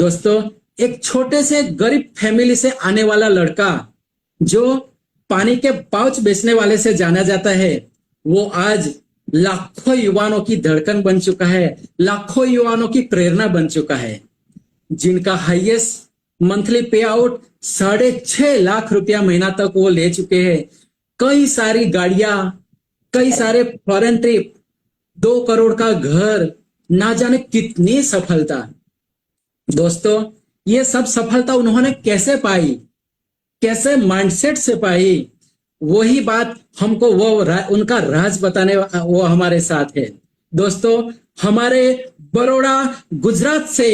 दोस्तों, एक छोटे से गरीब फैमिली से आने वाला लड़का जो पानी के पाउच बेचने वाले से जाना जाता है, वो आज लाखों युवाओं की धड़कन बन चुका है, लाखों युवाओं की प्रेरणा बन चुका है, जिनका हाईएस्ट मंथली पे आउट 6.5 लाख रुपया महीना तक वो ले चुके हैं। कई सारी गाड़ियां, कई सारे फॉरेन ट्रिप, 2 करोड़ का घर, ना जाने कितनी सफलता। दोस्तों, ये सब सफलता उन्होंने कैसे पाई, कैसे माइंडसेट से पाई, वही बात हमको उनका राज बताने वो हमारे साथ है। दोस्तों, हमारे बड़ौदा गुजरात से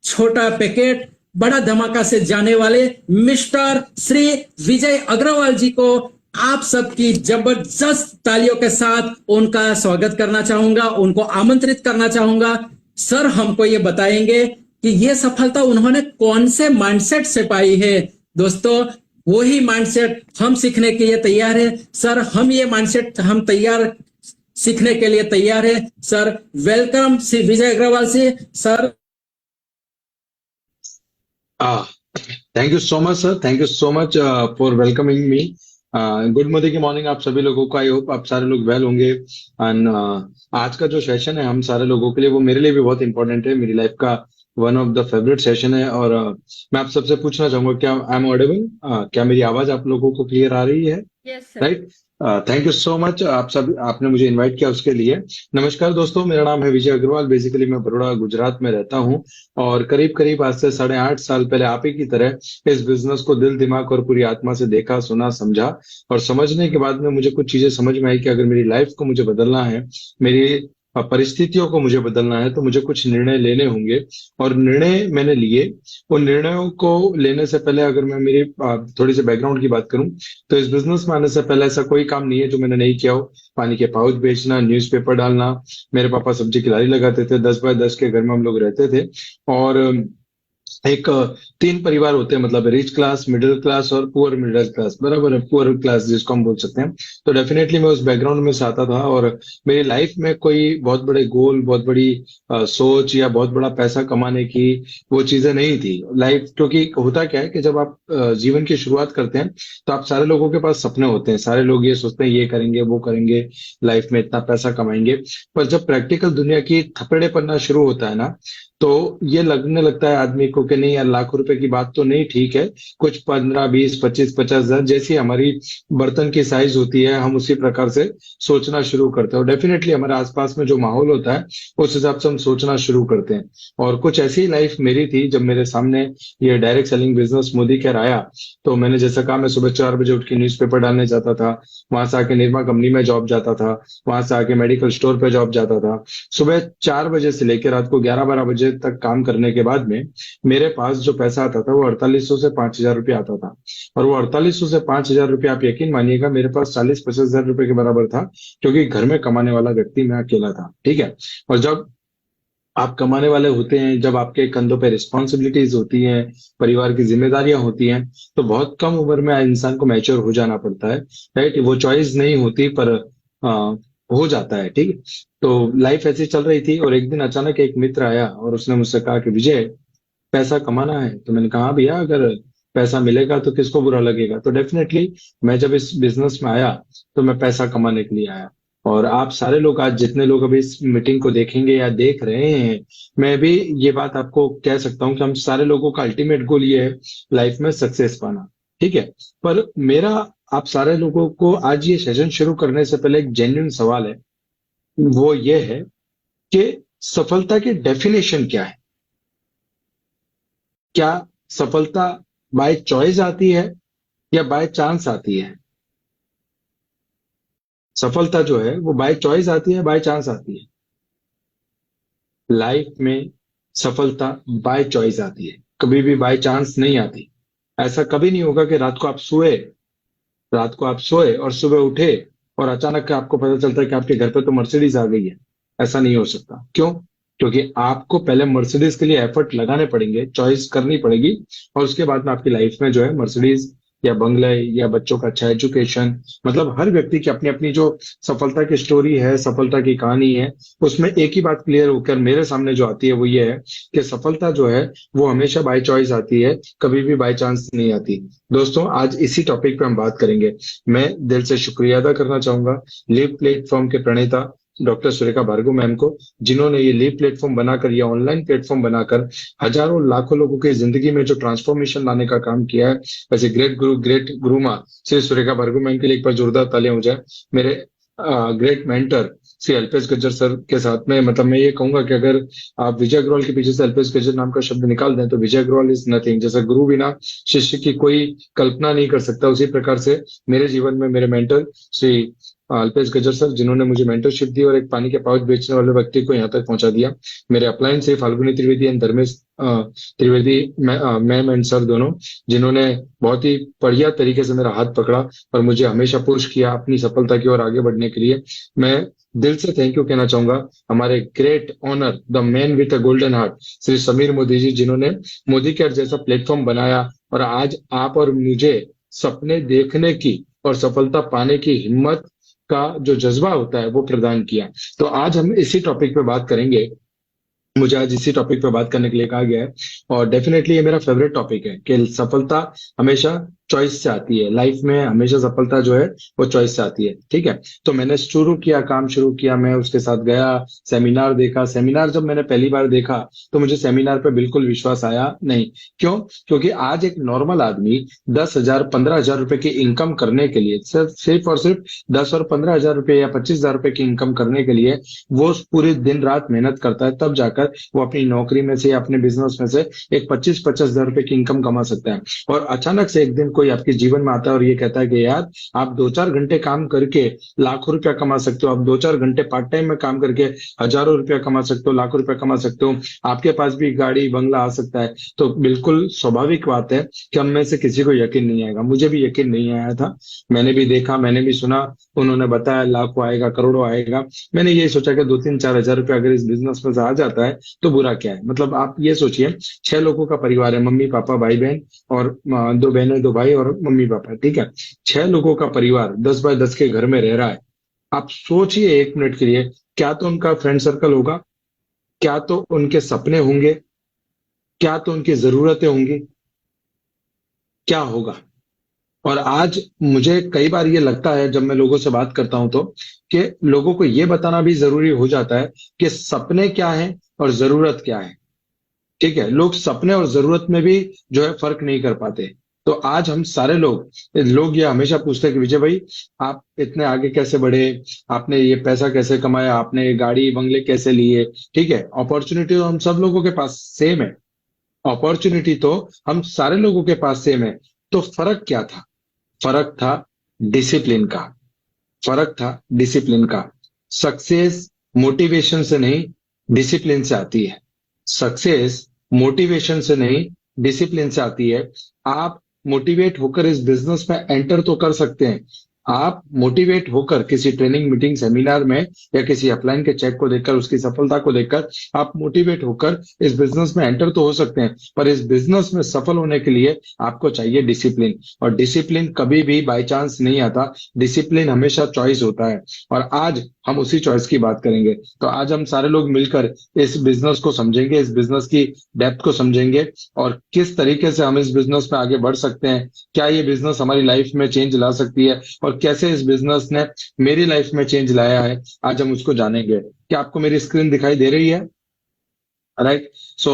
छोटा पैकेट बड़ा धमाका से जाने वाले मिस्टर श्री विजय अग्रवाल जी को आप सबकी जबरदस्त तालियों के साथ उनका स्वागत करना चाहूंगा, उनको आमंत्रित करना चाहूंगा। सर हमको ये बताएंगे कि ये सफलता उन्होंने कौन से माइंडसेट से पाई है। दोस्तों, वही माइंडसेट हम सीखने के लिए तैयार है। सर, हम ये माइंडसेट हम तैयार सीखने के लिए तैयार है। Sir, welcome Shri Vijay Agarwal ji. Sir, thank you so much sir, thank you so much for welcoming me. Good morning की मॉर्निंग आप सभी लोगों को। आई होप आप सारे लोग वेल होंगे। एंड आज का जो सेशन है हम सारे लोगों के लिए, वो मेरे लिए भी बहुत इंपॉर्टेंट है, मेरी लाइफ का one of the favourite session है। और मैं आप सबसे पूछना चाहूंगा, क्या आई एम ऑडिबल? क्या मेरी आवाज आप लोगों को क्लियर आ रही है? Yes sir. Right. Thank you so much, आप सब आपने मुझे इनवाइट किया उसके लिए। नमस्कार दोस्तों, मेरा नाम है विजय अग्रवाल। बेसिकली मैं बड़ौदा गुजरात में रहता हूँ और करीब करीब आज से 8.5 साल पहले आप ही की तरह इस बिजनेस को दिल दिमाग और पूरी आत्मा से देखा, सुना, समझा। और समझने के बाद में मुझे कुछ चीजें समझ में आई कि अगर मेरी लाइफ को मुझे बदलना है, मेरी परिस्थितियों को मुझे बदलना है, तो मुझे कुछ निर्णय लेने होंगे। और निर्णय मैंने लिए। उन निर्णयों को लेने से पहले अगर मैं मेरी थोड़ी सी बैकग्राउंड की बात करूं, तो इस बिजनेस में आने से पहले ऐसा कोई काम नहीं है जो मैंने नहीं किया हो। पानी के पाउच बेचना, न्यूज़पेपर डालना, मेरे पापा सब्जी की लारी लगाते थे, 10 बाय 10 के घर में हम लोग रहते थे। और एक 3 परिवार होते हैं, मतलब रिच क्लास, मिडिल क्लास और पुअर मिडिल क्लास, बराबर है, पुअर क्लास जिसको हम बोल सकते हैं। तो डेफिनेटली मैं उस बैकग्राउंड में से आता था और मेरी लाइफ में कोई बहुत बड़े गोल, बहुत बड़ी सोच या बहुत बड़ा पैसा कमाने की वो चीजें नहीं थी लाइफ। क्योंकि होता क्या है कि जब आप जीवन की शुरुआत करते हैं तो आप सारे लोगों के पास सपने होते हैं, सारे लोग ये सोचते हैं ये करेंगे वो करेंगे, लाइफ में इतना पैसा कमाएंगे। पर जब प्रैक्टिकल दुनिया की थपेड़े पड़ना शुरू होता है ना, तो ये लगने लगता है आदमी को कि नहीं यार, लाखों रुपए की बात तो नहीं, ठीक है, कुछ 15, 20, 25, 50 हजार जैसी हमारी बर्तन की साइज होती है, हम उसी प्रकार से सोचना शुरू करते हैं। और डेफिनेटली हमारे आसपास में जो माहौल होता है उस हिसाब से हम सोचना शुरू करते हैं। और कुछ ऐसी लाइफ मेरी थी जब मेरे सामने ये direct selling business Modi care आया। तो मैंने जैसा कहा, मैं सुबह 4 बजे उठ के न्यूज़पेपर डालने जाता था, वहां से आके निरमा कंपनी में जॉब जाता था, वहां से आके मेडिकल स्टोर पे जॉब जाता था। सुबह 4 बजे से लेकर रात को 11-12 बजे तक काम करने के बाद में मेरे पास जो पैसा आता था वो 4800 से 5000 रुपया आता था। और वो 4800 से 5000 रुपया, आप यकीन मानिएगा, मेरे पास 40-50 हजार रुपए के बराबर था, क्योंकि घर में कमाने वाला व्यक्ति मैं अकेला था। ठीक है। और जब आप कमाने वाले होते हैं, जब आपके कंधों पे रिस्पॉन्सिबिलिटीज होती हैं, परिवार की जिम्मेदारियां होती हैं, तो बहुत कम उम्र में इंसान को मैच्योर हो जाना पड़ता है। राइट। वो चॉइस नहीं होती, पर आ, हो जाता है। ठीक है। तो लाइफ ऐसी चल रही थी और एक दिन अचानक एक मित्र आया और उसने मुझसे कहा कि विजय, पैसा कमाना है। तो मैंने कहा, "हाँ भैया, अगर पैसा मिलेगा तो किसको बुरा लगेगा।" तो डेफिनेटली मैं जब इस बिजनेस में आया तो मैं पैसा कमाने के लिए आया। और आप सारे लोग, आज जितने लोग अभी इस मीटिंग को देखेंगे या देख रहे हैं, मैं भी ये बात आपको कह सकता हूँ कि हम सारे लोगों का अल्टीमेट गोल ये है लाइफ में सक्सेस पाना। ठीक है। पर मेरा आप सारे लोगों को आज ये सेशन शुरू करने से पहले एक जेन्युइन सवाल है। वो ये है कि सफलता की डेफिनेशन क्या है? क्या सफलता बाय चॉइस आती है या बाय चांस आती है? सफलता जो है वो बाय चॉइस आती है, बाय चांस आती है? लाइफ में सफलता बाय चॉइस आती है, कभी भी बाय चांस नहीं आती। ऐसा कभी नहीं होगा कि रात को आप सोए और सुबह उठे और अचानक आपको पता चलता है कि आपके घर पे तो मर्सिडीज आ गई है। ऐसा नहीं हो सकता। क्यों? क्योंकि आपको पहले मर्सिडीज के लिए एफर्ट लगाने पड़ेंगे, चॉइस करनी पड़ेगी, और उसके बाद में आपकी लाइफ में जो है मर्सिडीज या बंगले या बच्चों का अच्छा एजुकेशन, मतलब हर व्यक्ति की अपनी अपनी जो सफलता की स्टोरी है, सफलता की कहानी है, उसमें एक ही बात क्लियर होकर मेरे सामने जो आती है वो ये है कि सफलता जो है वो हमेशा बाय चॉइस आती है, कभी भी बाय चांस नहीं आती। दोस्तों, आज इसी टॉपिक पे हम बात करेंगे। मैं दिल से शुक्रिया अदा करना चाहूंगा लीव प्लेटफॉर्म के प्रणेता डॉक्टर सुरेखा भार्गव मैम को, जिन्होंने ये लीव प्लेटफॉर्म बनाकर या ऑनलाइन प्लेटफॉर्म बनाकर हजारों लाखों लोगों की जिंदगी में जो ट्रांसफॉर्मेशन लाने का काम किया है। वैसे ग्रेट गुरु माँ श्री सुरेखा भार्गव मैम के लिए एक बार जोरदार तालियां हो जाए। मेरे great mentor Shri Alpesh Gajjar sir के साथ में, मतलब मैं ये कहूंगा कि अगर आप विजय अग्रवाल के पीछे से अल्पेश गज्जर नाम का शब्द निकाल दें तो विजय अग्रवाल इज नथिंग। जैसा गुरु बिना शिष्य की कोई कल्पना नहीं कर सकता, उसी प्रकार से मेरे जीवन में मेरे मेंटर श्री अल्पेश गज्जर सर, जिन्होंने मुझे मेंटरशिप दी और एक पानी के पाउच बेचने वाले व्यक्ति को यहाँ तक पहुंचा दिया। मेरे अपलाइन से Falguni Trivedi and Dharmesh Trivedi ma'am and sir दोनों, जिन्होंने बहुत ही बढ़िया तरीके से मेरा हाथ पकड़ा और मुझे हमेशा पुश किया अपनी सफलता की ओर आगे बढ़ने के लिए। मैं दिल से थैंक यू कहना चाहूंगा हमारे great honour the man with a golden heart Shri Sameer Modi ji, जिन्होंने मोदी केयर जैसा प्लेटफॉर्म बनाया और आज आप और मुझे सपने देखने की और सफलता पाने की हिम्मत का जो जज्बा होता है वो प्रदान किया। तो आज हम इसी टॉपिक पे बात करेंगे। मुझे आज इसी टॉपिक पे बात करने के लिए कहा गया है और डेफिनेटली ये मेरा फेवरेट टॉपिक है कि सफलता हमेशा चॉइस से आती है। लाइफ में हमेशा सफलता जो है वो चॉइस से आती है। ठीक है, तो मैंने काम शुरू किया, मैं उसके साथ गया, सेमिनार देखा। सेमिनार जब मैंने पहली बार देखा तो मुझे सेमिनार पे बिल्कुल विश्वास आया नहीं। क्यों? क्योंकि आज एक नॉर्मल आदमी 10,000 15,000 रुपए की इनकम करने के लिए, सिर्फ और सिर्फ 10 और 15,000 रुपए या 25,000 रुपए की इनकम करने के लिए वो पूरे दिन रात मेहनत करता है, तब जाकर वो अपनी नौकरी में से या अपने बिजनेस में से एक 25,000 रुपए की इनकम कमा सकता है। और अचानक से एक दिन कोई आपके जीवन में आता है और ये कहता है कि यार आप 2-4 घंटे काम करके लाखों रुपया कमा सकते हो, आप 2-4 घंटे पार्ट टाइम में काम करके हजारों रुपया कमा सकते हो, लाखों रुपया कमा सकते हो, आपके पास भी गाड़ी बंगला आ सकता है। तो बिल्कुल स्वाभाविक बात है कि हम में से किसी को यकीन नहीं आएगा। मुझे भी यकीन नहीं आया था, मैंने भी देखा, मैंने भी सुना, उन्होंने बताया लाखों आएगा, करोड़ों आएगा। मैंने यही सोचा कि 2-3-4 हजार रुपया अगर इस बिजनेस में से आ जाता है तो बुरा क्या है। मतलब आप ये सोचिए 6 लोगों का परिवार है, मम्मी पापा भाई बहन और 2 बहनें 2 भाई और मम्मी पापा। ठीक है, 6 लोगों का परिवार 10 बाय 10 के घर में रह रहा है। आप सोचिए 1 मिनट के लिए, क्या तो उनका फ्रेंड सर्कल होगा, क्या तो उनके सपने होंगे, क्या तो उनकी जरूरतें होंगी, क्या होगा। और आज मुझे कई बार ये लगता है जब मैं लोगों से बात करता हूं तो कि लोगों को ये बताना भी जरूरी हो जाता है कि सपने क्या है और जरूरत क्या है। ठीक है, लोग सपने और जरूरत में भी जो है फर्क नहीं कर पाते। तो आज हम सारे लोग ये हमेशा पूछते हैं कि विजय भाई आप इतने आगे कैसे बढ़े, आपने ये पैसा कैसे कमाया, आपने ये गाड़ी बंगले कैसे लिए। ठीक है, अपॉर्चुनिटी तो हम सब लोगों के पास सेम है, अपॉर्चुनिटी तो हम सारे लोगों के पास सेम है। तो फर्क क्या था? फर्क था डिसिप्लिन का, फर्क था डिसिप्लिन का। सक्सेस मोटिवेशन से नहीं, डिसिप्लिन से आती है। सक्सेस मोटिवेशन से नहीं, डिसिप्लिन से आती है। आप मोटिवेट होकर इस बिजनेस में एंटर तो कर सकते हैं, आप मोटिवेट होकर किसी ट्रेनिंग मीटिंग सेमिनार में या किसी अपलाइन के चेक को देखकर, उसकी सफलता को देखकर आप मोटिवेट होकर इस बिजनेस में एंटर तो हो सकते हैं, पर इस बिजनेस में सफल होने के लिए आपको चाहिए डिसिप्लिन। और डिसिप्लिन कभी भी बाय चांस नहीं आता, डिसिप्लिन हमेशा चॉइस होता है। और आज हम उसी चॉइस की बात करेंगे। तो आज हम सारे लोग मिलकर इस बिजनेस को समझेंगे, इस बिजनेस की डेप्थ को समझेंगे और किस तरीके से हम इस बिजनेस में आगे बढ़ सकते हैं। क्या ये बिजनेस हमारी लाइफ में चेंज ला सकती है और कैसे इस बिजनेस ने मेरी लाइफ में चेंज लाया है, आज हम उसको जानेंगे। क्या आपको मेरी स्क्रीन दिखाई दे रही है? राइट, सो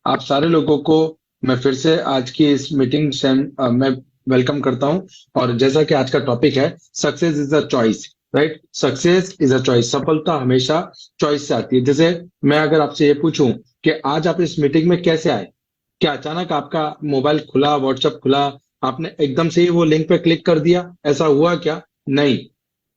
आप सारे लोगों को मैं फिर से आज की इस मीटिंग से मैं वेलकम करता हूं। और जैसा कि आज का टॉपिक है success is a choice, right, success is a choice. सफलता हमेशा चॉइस से आती है। जैसे मैं अगर आपसे ये पूछूं कि आज आप इस मीटिंग में कैसे आए, क्या अचानक आपका मोबाइल खुला, व्हाट्सएप खुला, आपने एकदम से ही वो लिंक पे क्लिक कर दिया, ऐसा हुआ क्या? नहीं,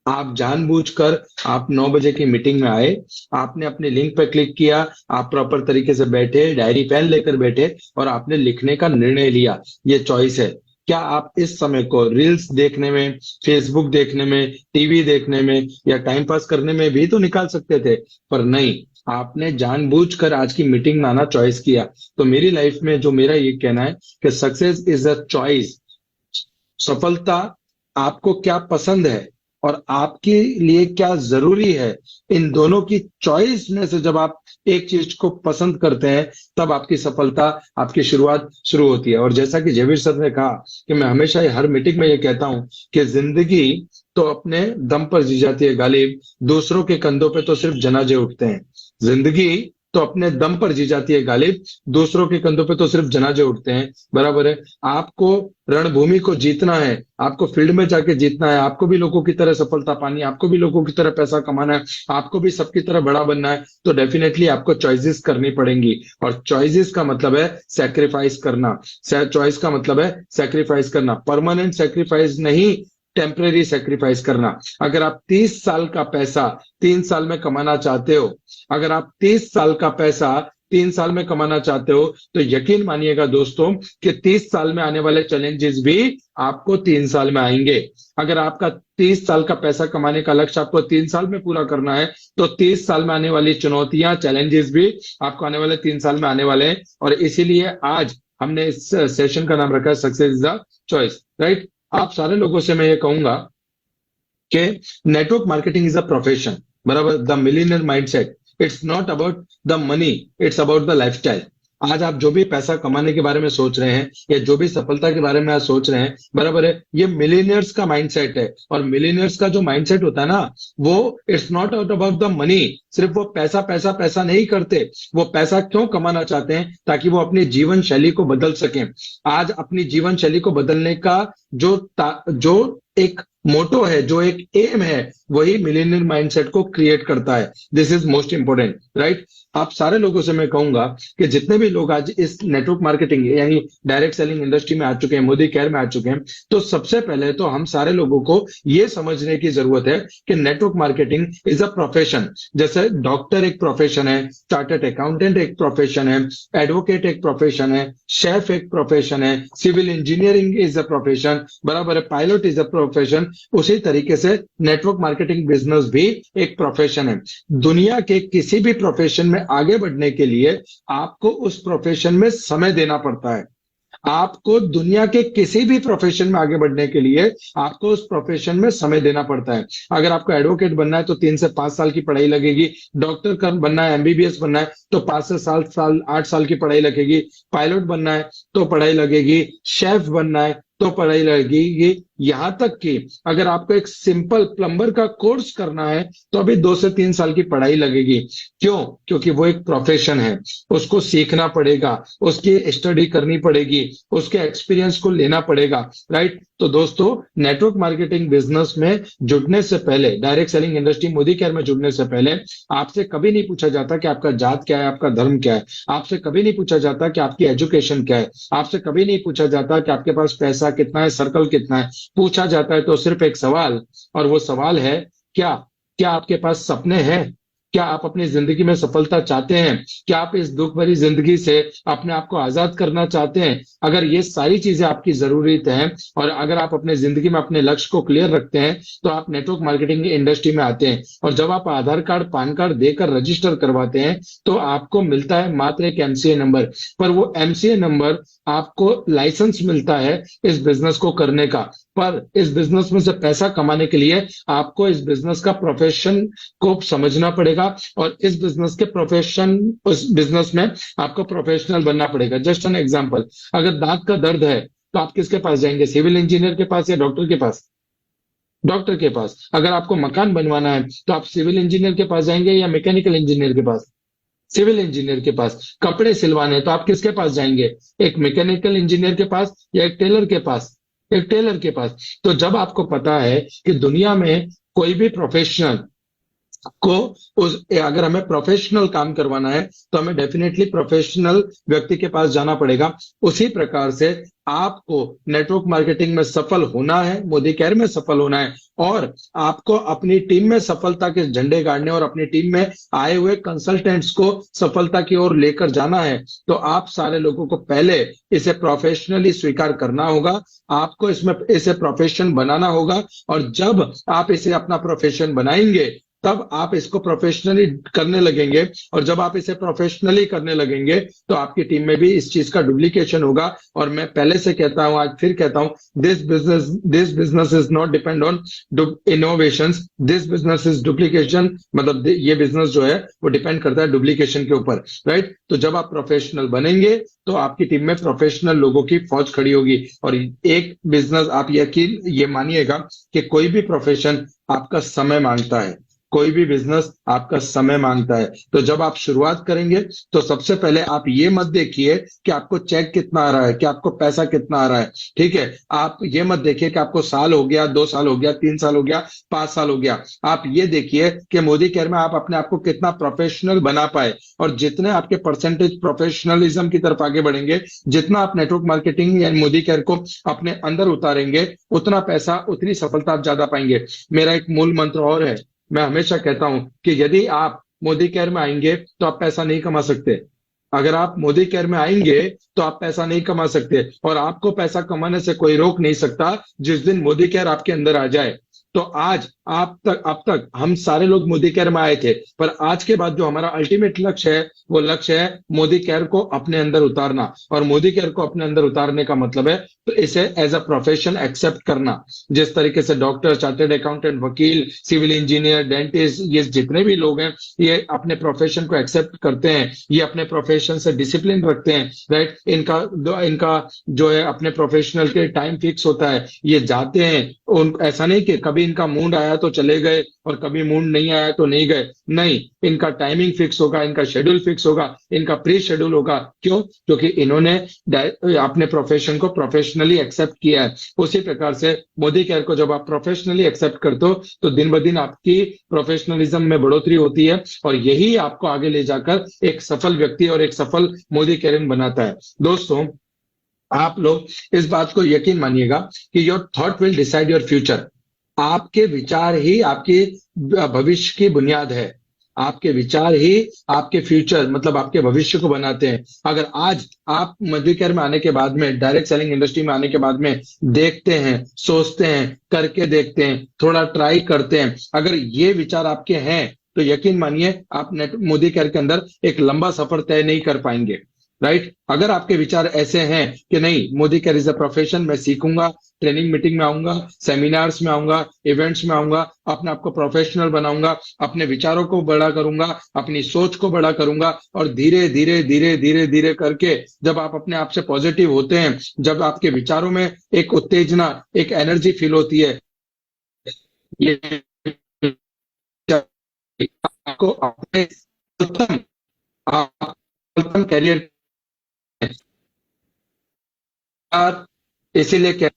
आप जानबूझकर आप 9 बजे की मीटिंग में आए, आपने अपने लिंक पे क्लिक किया, आप प्रॉपर तरीके से बैठे, डायरी पेन लेकर बैठे और आपने लिखने का निर्णय लिया। ये चॉइस है। क्या आप इस समय को रील्स देखने में, फेसबुक देखने में, टीवी देखने में या टाइम पास करने में भी तो निकाल सकते थे, पर नहीं, आपने जानबूझकर आज की मीटिंग में आना चॉइस किया। तो मेरी लाइफ में जो मेरा ये कहना है कि सक्सेस इज अ चॉइस। सफलता आपको क्या पसंद है और आपके लिए क्या जरूरी है, इन दोनों की चॉइस में से जब आप एक चीज को पसंद करते हैं, तब आपकी सफलता, आपकी शुरुआत शुरू होती है। और जैसा कि जयवीर सर ने कहा कि मैं हमेशा हर मीटिंग में ये कहता हूं कि जिंदगी तो अपने दम पर जी जाती है गालिब, दूसरों के कंधों पे तो सिर्फ जनाजे उठते हैं। जिंदगी तो अपने दम पर जी जाती है गालिब, दूसरों के कंधों पे तो सिर्फ जनाजे उठते हैं। बराबर है। आपको रणभूमि को जीतना है, आपको फील्ड में जाके जीतना है, आपको भी लोगों की तरह सफलता पानी है, आपको भी लोगों की तरह पैसा कमाना है, आपको भी सबकी तरह बड़ा बनना है, तो डेफिनेटली आपको चॉइसेस करनी पड़ेंगी। और चॉइसेस का मतलब है सैक्रिफाइस करना। चॉइस का मतलब है सैक्रिफाइस करना, परमानेंट सैक्रिफाइस नहीं, टेम्परेरी सैक्रिफाइस करना। अगर आप 30 साल का पैसा 3 साल में कमाना चाहते हो, अगर आप 30 साल का पैसा 3 साल में कमाना चाहते हो, तो यकीन मानिएगा दोस्तों कि 30 साल में आने वाले चैलेंजेस भी आपको 3 साल में आएंगे। अगर आपका 30 साल का पैसा कमाने का लक्ष्य आपको 3 साल में पूरा करना है, तो 30 साल में आने वाली चुनौतियां, चैलेंजेस भी आपको आने वाले 3 साल में आने वाले हैं। और इसीलिए आज हमने इस सेशन का नाम रखा है success is the choice, right. आप सारे लोगों से मैं ये कहूंगा कि network marketing is a profession, बराबर। The millionaire mindset, it's not about the money, it's about the lifestyle. आज आप जो भी पैसा कमाने के बारे में सोच रहे हैं या जो भी सफलता के बारे में आज सोच रहे हैं, बराबर है, ये मिलियनर्स का माइंडसेट है। और मिलियनर्स का जो माइंडसेट होता है ना, वो it's not out about the money. सिर्फ वो पैसा पैसा पैसा नहीं करते, वो पैसा क्यों कमाना चाहते हैं, ताकि वो अपनी जीवन शैली को बदल सकें। आज अपनी जीवन शैली को बदलने का जो एक मोटो है, जो एक एम है, वही मिलेनियल माइंडसेट को क्रिएट करता है। This is most important, right. आप सारे लोगों से मैं कहूंगा कि जितने भी लोग आज इस नेटवर्क मार्केटिंग यानी डायरेक्ट सेलिंग इंडस्ट्री में आ चुके हैं, मोदी केयर में आ चुके हैं, तो सबसे पहले तो हम सारे लोगों को यह समझने की जरूरत है कि network marketing is a profession. जैसे डॉक्टर एक प्रोफेशन है, चार्टर्ड अकाउंटेंट एक प्रोफेशन है, एडवोकेट एक प्रोफेशन है, शेफ एक प्रोफेशन है, civil engineering is a profession, बराबर है, पायलट इज अ प्रोफेशन। उसी तरीके से नेटवर्क मार्केटिंग बिजनेस भी एक प्रोफेशन है। दुनिया के किसी भी प्रोफेशन में आगे बढ़ने के लिए आपको उस प्रोफेशन में समय देना पड़ता है। आपको दुनिया के किसी भी प्रोफेशन में आगे बढ़ने के लिए आपको उस प्रोफेशन में समय देना पड़ता है। अगर आपको एडवोकेट बनना है तो 3 से 5 साल की पढ़ाई लगेगी। डॉक्टर बनना है, एमबीबीएस बनना है तो 5 से 8 साल की पढ़ाई लगेगी। पायलट बनना है तो पढ़ाई लगेगी। शेफ बनना है तो पढ़ाई लगेगी। यहां तक कि अगर आपको एक सिंपल प्लम्बर का कोर्स करना है तो अभी 2 से 3 साल की पढ़ाई लगेगी। क्यों? क्योंकि वो एक प्रोफेशन है, उसको सीखना पड़ेगा, उसकी स्टडी करनी पड़ेगी, उसके एक्सपीरियंस को लेना पड़ेगा, राइट। तो दोस्तों, नेटवर्क मार्केटिंग बिजनेस में जुड़ने से पहले, direct selling industry Modi care में जुड़ने से पहले आपसे कभी नहीं पूछा जाता कि आपका जात क्या है, आपका धर्म क्या है। आपसे कभी नहीं पूछा जाता कि आपकी एजुकेशन क्या है। आपसे कभी नहीं पूछा जाता कि आपके पास पैसा कितना है, सर्कल कितना है। पूछा जाता है तो सिर्फ एक सवाल, और वो सवाल है क्या आपके पास सपने हैं? क्या आप अपनी जिंदगी में सफलता चाहते हैं? क्या आप इस दुख भरी जिंदगी से अपने आप को आजाद करना चाहते हैं? अगर ये सारी चीजें आपकी जरूरत हैं और अगर आप अपने जिंदगी में अपने लक्ष्य को क्लियर रखते हैं, तो आप नेटवर्क मार्केटिंग की इंडस्ट्री में आते हैं। और जब आप आधार कार्ड, पान कार्ड देकर रजिस्टर करवाते हैं, तो आपको मिलता है मात्र एक एमसीए नंबर। पर वो एमसीए नंबर आपको लाइसेंस मिलता है इस बिजनेस को करने का। पर इस बिजनेस में से पैसा कमाने के लिए आपको इस बिजनेस का प्रोफेशन को समझना पड़ेगा और इस बिजनेस के उस बिजनेस में आपको प्रोफेशनल बनना पड़ेगा। जस्ट एन एग्जांपल, अगर दांत का दर्द है तो आप किसके पास जाएंगे? सिविल इंजीनियर के पास या डॉक्टर के पास? डॉक्टर के पास। अगर आपको मकान बनवाना है तो आप सिविल इंजीनियर के पास जाएंगे या मैकेनिकल इंजीनियर के पास? सिविल इंजीनियर के पास। कपड़े सिलवाने तो आप किसके पास जाएंगे? एक मैकेनिकल इंजीनियर के पास या एक टेलर के पास? एक टेलर के पास। तो जब आपको पता है कि दुनिया में कोई भी प्रोफेशनल को अगर हमें प्रोफेशनल काम करवाना है तो हमें डेफिनेटली प्रोफेशनल व्यक्ति के पास जाना पड़ेगा। उसी प्रकार से आपको नेटवर्क मार्केटिंग में सफल होना है, मोदी केयर में सफल होना है, और आपको अपनी टीम में सफलता के झंडे गाड़ने और अपनी टीम में आए हुए कंसल्टेंट्स को सफलता की ओर लेकर जाना है, तो आप सारे लोगों को पहले इसे प्रोफेशनली स्वीकार करना होगा। आपको इसे प्रोफेशन बनाना होगा, और जब आप इसे अपना प्रोफेशन बनाएंगे तब आप इसको प्रोफेशनली करने लगेंगे, और जब आप इसे प्रोफेशनली करने लगेंगे तो आपकी टीम में भी इस चीज का डुप्लीकेशन होगा। और मैं पहले से कहता हूं, आज फिर कहता हूं, this business is not depend on innovations, this business is duplication. मतलब ये बिजनेस जो है वो डिपेंड करता है डुप्लीकेशन के ऊपर, राइट। तो जब आप प्रोफेशनल बनेंगे तो आपकी टीम में प्रोफेशनल लोगों की फौज खड़ी होगी। और एक बिजनेस, आप यकीन ये मानिएगा कि कोई भी प्रोफेशन आपका समय मांगता है, कोई भी बिजनेस आपका समय मांगता है। तो जब आप शुरुआत करेंगे तो सबसे पहले आप ये मत देखिए कि आपको चेक कितना आ रहा है, कि आपको पैसा कितना आ रहा है, ठीक है। आप ये मत देखिए कि आपको साल हो गया, 2 साल हो गया, 3 साल हो गया, 5 साल हो गया। आप ये देखिए कि मोदी केयर में आप अपने आप को कितना प्रोफेशनल बना पाए। और जितने आपके परसेंटेज प्रोफेशनलिज्म की तरफ आगे बढ़ेंगे, जितना आप नेटवर्क मार्केटिंग या मोदी केयर को अपने अंदर उतारेंगे, उतना पैसा, उतनी सफलता आप ज्यादा पाएंगे। मेरा एक मूल मंत्र और है, मैं हमेशा कहता हूं कि यदि आप मोदी केयर में आएंगे तो आप पैसा नहीं कमा सकते। अगर आप मोदी केयर में आएंगे तो आप पैसा नहीं कमा सकते, और आपको पैसा कमाने से कोई रोक नहीं सकता जिस दिन मोदी केयर आपके अंदर आ जाए। तो आज अब तक हम सारे लोग मोदी केयर में आए थे, पर आज के बाद जो हमारा अल्टीमेट लक्ष्य है वो लक्ष्य है मोदी केयर को अपने अंदर उतारना। और मोदी केयर को अपने अंदर उतारने का मतलब है तो इसे एज अ प्रोफेशन एक्सेप्ट करना। जिस तरीके से डॉक्टर, चार्टर्ड अकाउंटेंट, वकील, सिविल इंजीनियर, डेंटिस्ट, ये जितने भी लोग हैं ये अपने प्रोफेशन को एक्सेप्ट करते हैं, ये अपने प्रोफेशन से डिसिप्लिन रखते हैं, राइट। इनका जो है अपने प्रोफेशनल के टाइम फिक्स होता है, ये जाते हैं। ऐसा नहीं कि कभी इनका मूड आया तो चले गए और कभी मूड नहीं आया तो नहीं गए, नहीं, इनका टाइमिंग फिक्स होगा, इनका शेड्यूल फिक्स होगा, इनका प्री शेड्यूल होगा। क्यों? क्योंकि इन्होंने अपने प्रोफेशन को प्रोफेशनली एक्सेप्ट किया है। उसी प्रकार से मोदी केयर को जब आप प्रोफेशनली एक्सेप्ट करते हो तो दिन ब दिन आपकी प्रोफेशनलिज्म में बढ़ोतरी होती है, और यही आपको आगे ले जाकर एक सफल व्यक्ति और एक सफल मोदी केयर बनाता है। दोस्तों, आप लोग इस बात को यकीन मानिएगा कि your thought will decide your future. आपके विचार ही आपके भविष्य की बुनियाद है। आपके विचार ही आपके फ्यूचर, मतलब आपके भविष्य को बनाते हैं। अगर आज आप मोदी केयर में आने के बाद में, डायरेक्ट सेलिंग इंडस्ट्री में आने के बाद में देखते हैं, सोचते हैं, करके देखते हैं, थोड़ा ट्राई करते हैं, अगर ये विचार आपके हैं तो यकीन मानिए आप मोदी केयर के अंदर एक लंबा सफर तय नहीं कर पाएंगे, राइट। अगर आपके विचार ऐसे हैं कि नहीं, Modi care is a profession, मैं सीखूंगा, ट्रेनिंग मीटिंग में आऊंगा, सेमिनार्स में आऊंगा, इवेंट्स में आऊंगा, अपने आप को प्रोफेशनल बनाऊंगा, अपने विचारों को बड़ा करूंगा, अपनी सोच को बड़ा करूंगा, और धीरे धीरे धीरे धीरे धीरे करके जब आप अपने आप से पॉजिटिव होते हैं, जब आपके विचारों में एक उत्तेजना, एक एनर्जी फील होती है, ये आपको अपने उत्तम करियर, इसीलिए क्या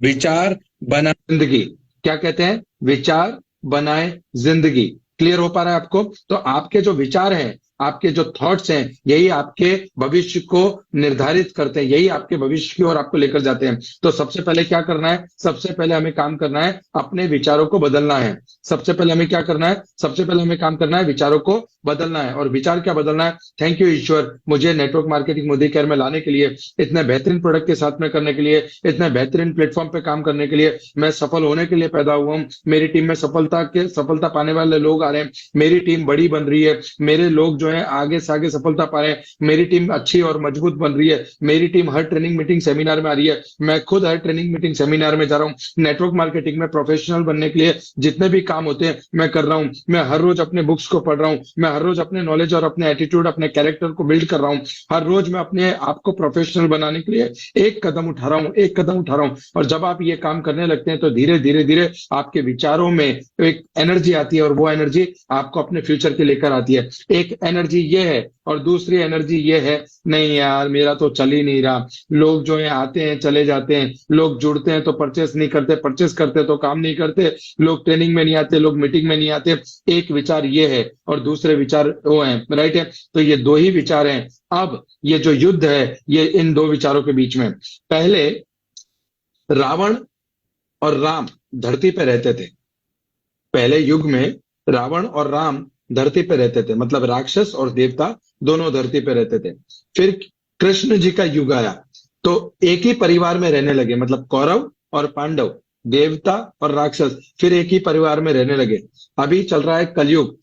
विचार बना जिंदगी, क्या कहते हैं, विचार बनाए जिंदगी। क्लियर हो पा रहा है आपको? तो आपके जो विचार हैं, आपके जो थॉट्स हैं, यही आपके भविष्य को निर्धारित करते हैं, यही आपके भविष्य की ओर आपको लेकर जाते हैं। तो सबसे पहले क्या करना है? सबसे पहले हमें काम करना है, अपने विचारों को बदलना है। सबसे पहले हमें क्या करना है? सबसे पहले हमें काम करना है, विचारों को बदलना है। और विचार क्या बदलना है? थैंक यू ईश्वर, मुझे नेटवर्क मार्केटिंग मोदी केयर में लाने के लिए, इतने बेहतरीन प्रोडक्ट के साथ में करने के लिए, इतने बेहतरीन प्लेटफॉर्म पे काम करने के लिए, मैं सफल होने के लिए पैदा हुआ हूँ। मेरी टीम में सफलता पाने वाले लोग आ रहे हैं, मेरी टीम बड़ी बन रही है, मेरे लोग जो है आगे से आगे सफलता पा रहे हैं, मेरी टीम अच्छी और मजबूत बन रही है, मेरी team her training meeting seminar में आ रही है, मैं खुद हर ट्रेनिंग मीटिंग सेमिनार में जा रहा हूँ। नेटवर्क मार्केटिंग में प्रोफेशनल बनने के लिए जितने भी काम होते हैं मैं कर रहा हूँ। मैं हर रोज अपने बुक्स को पढ़ रहा हूँ, मैं हर रोज अपने नॉलेज और अपने एटीट्यूड, अपने कैरेक्टर को बिल्ड कर रहा हूँ। हर रोज मैं अपने आप को प्रोफेशनल बनाने के लिए एक कदम उठा रहा हूँ, एक कदम उठा रहा हूँ। और जब आप ये काम करने लगते हैं तो धीरे धीरे धीरे आपके विचारों में एक एनर्जी आती है, और वो एनर्जी आपको अपने फ्यूचर के लेकर आती है। एक एनर्जी ये है, और दूसरी एनर्जी ये है, नहीं यार मेरा तो चल ही नहीं रहा, लोग जो है आते हैं चले जाते हैं, लोग जुड़ते हैं तो परचेस नहीं करते, परचेस करते तो काम नहीं करते, लोग ट्रेनिंग में नहीं आते, लोग मीटिंग में नहीं आते। एक विचार ये है और दूसरे विचार वो है, राइट है। तो ये दो ही विचार हैं। अब ये जो युद्ध है ये इन दो विचारों के बीच में। पहले रावण और राम धरती पे रहते थे। पहले युग में रावण और राम धरती पे रहते थे, मतलब राक्षस और देवता दोनों धरती पे रहते थे। फिर कृष्ण जी का युग आया तो एक ही परिवार में रहने लगे, मतलब कौरव और पांडव देवता और राक्षस फिर एक ही परिवार में रहने लगे। अभी चल रहा है कलयुग,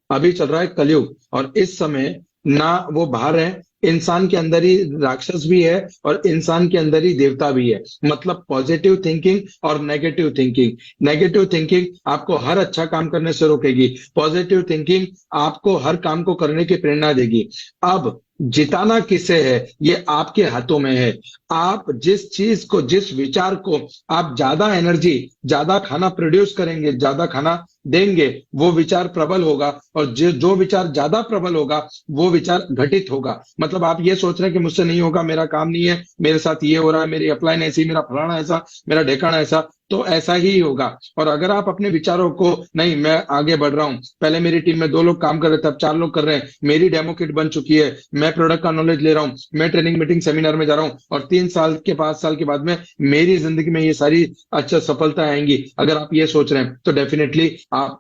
अभी चल रहा है कलयुग, और इस समय ना वो बाहर है, इंसान के अंदर ही राक्षस भी है और इंसान के अंदर ही देवता भी है। मतलब पॉजिटिव थिंकिंग और नेगेटिव थिंकिंग। नेगेटिव थिंकिंग आपको हर अच्छा काम करने से रोकेगी, पॉजिटिव थिंकिंग आपको हर काम को करने की प्रेरणा देगी। अब जिताना किसे है ये आपके हाथों में है। आप जिस चीज को, जिस विचार को आप ज्यादा एनर्जी, ज्यादा खाना प्रोड्यूस करेंगे, ज्यादा खाना देंगे, वो विचार प्रबल होगा, और जो विचार ज्यादा प्रबल होगा वो विचार घटित होगा। मतलब आप ये सोच रहे हैं कि मुझसे नहीं होगा, मेरा काम नहीं है, मेरे साथ ये हो रहा है, मेरी अपलाइन ऐसी, मेरा फलाना ऐसा, मेरा ढेकाना ऐसा, तो ऐसा ही होगा। और अगर आप अपने विचारों को, नहीं मैं आगे बढ़ रहा हूं, पहले मेरी टीम में 2 लोग काम कर रहे थे, अब 4 लोग कर रहे हैं, मेरी डेमो किट बन चुकी है, मैं प्रोडक्ट का नॉलेज ले रहा हूं, मैं ट्रेनिंग मीटिंग सेमिनार में जा रहा हूं, और 3 साल के 5 साल के बाद में मेरी जिंदगी में ये सारी अच्छा सफलता आएंगी। अगर आप ये सोच रहे हैं तो डेफिनेटली आप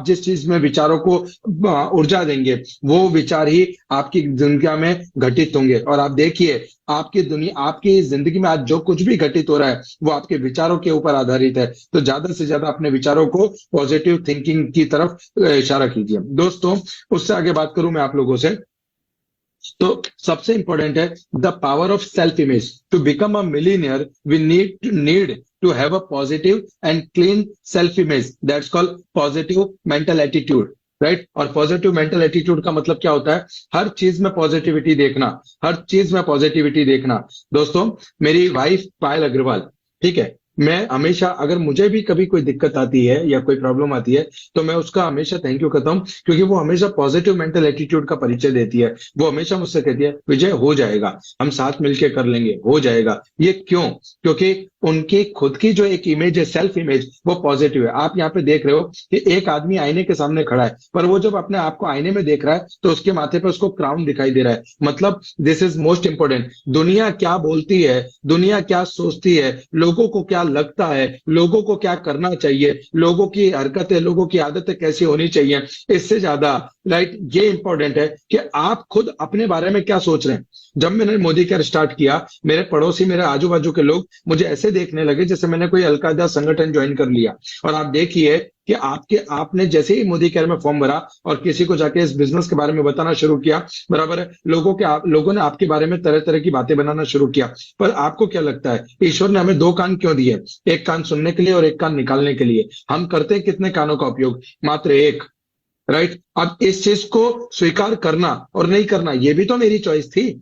जिस चीज में विचारों को ऊर्जा देंगे वो विचार ही आपकी दुनिया में घटित होंगे। और आप देखिए, आपकी दुनिया, आपकी जिंदगी में आज जो कुछ भी घटित हो रहा है वो आपके विचारों के ऊपर आधारित है। तो ज्यादा से ज्यादा अपने विचारों को पॉजिटिव थिंकिंग की तरफ इशारा कीजिए। दोस्तों, उससे आगे बात करूं मैं आप लोगों से, तो सबसे इंपॉर्टेंट है the power of self image. To become a millionaire we need to have a positive and clean self image, that's called positive mental attitude, right. और पॉजिटिव मेंटल एटीट्यूड का मतलब क्या होता है? हर चीज में पॉजिटिविटी देखना, हर चीज में पॉजिटिविटी देखना। दोस्तों, मेरी वाइफ पायल अग्रवाल, ठीक है, मैं हमेशा, अगर मुझे भी कभी कोई दिक्कत आती है या कोई प्रॉब्लम आती है तो मैं उसका हमेशा थैंक यू कहता हूं, क्योंकि वो हमेशा पॉजिटिव मेंटल एटीट्यूड का परिचय देती है। वो हमेशा मुझसे कहती है, विजय हो जाएगा, हम साथ मिलके कर लेंगे, हो जाएगा। ये क्यों? क्योंकि उनकी खुद की जो एक इमेज है, सेल्फ इमेज, वो पॉजिटिव है। आप यहाँ पे देख रहे हो कि एक आदमी आईने के सामने खड़ा है, पर वो जब अपने आप को आईने में देख रहा है तो उसके माथे पे उसको क्राउन दिखाई दे रहा है। मतलब दिस इज मोस्ट इंपॉर्टेंट। दुनिया क्या बोलती है, दुनिया क्या सोचती है, लोगों को क्या लगता है, लोगों को क्या करना चाहिए, लोगों की हरकतें, लोगों की आदतें कैसी होनी चाहिए, इससे ज्यादा राइट ये इंपॉर्टेंट है कि आप खुद अपने बारे में क्या सोच रहे हैं। जब मैंने मोदी केयर स्टार्ट किया, मेरे पड़ोसी, मेरे आजू बाजू के लोग मुझे ऐसे देखने लगे जैसे मैंने कोई अलकायदा संगठन ज्वाइन कर लिया। और आप देखिए कि आपने जैसे ही मोदी केयर में फॉर्म भरा और किसी को जाके इस बिजनेस के बारे में बताना शुरू किया, बराबर है, लोगों ने आपके बारे में तरह तरह की बातें बनाना शुरू किया। पर आपको क्या लगता है, ईश्वर ने हमें 2 कान क्यों दिए? एक कान सुनने के लिए और एक कान निकालने के लिए। हम करते हैं कितने कानों का उपयोग? मात्र एक, राइट। अब इस चीज को स्वीकार करना और नहीं करना, ये भी तो मेरी चॉइस थी।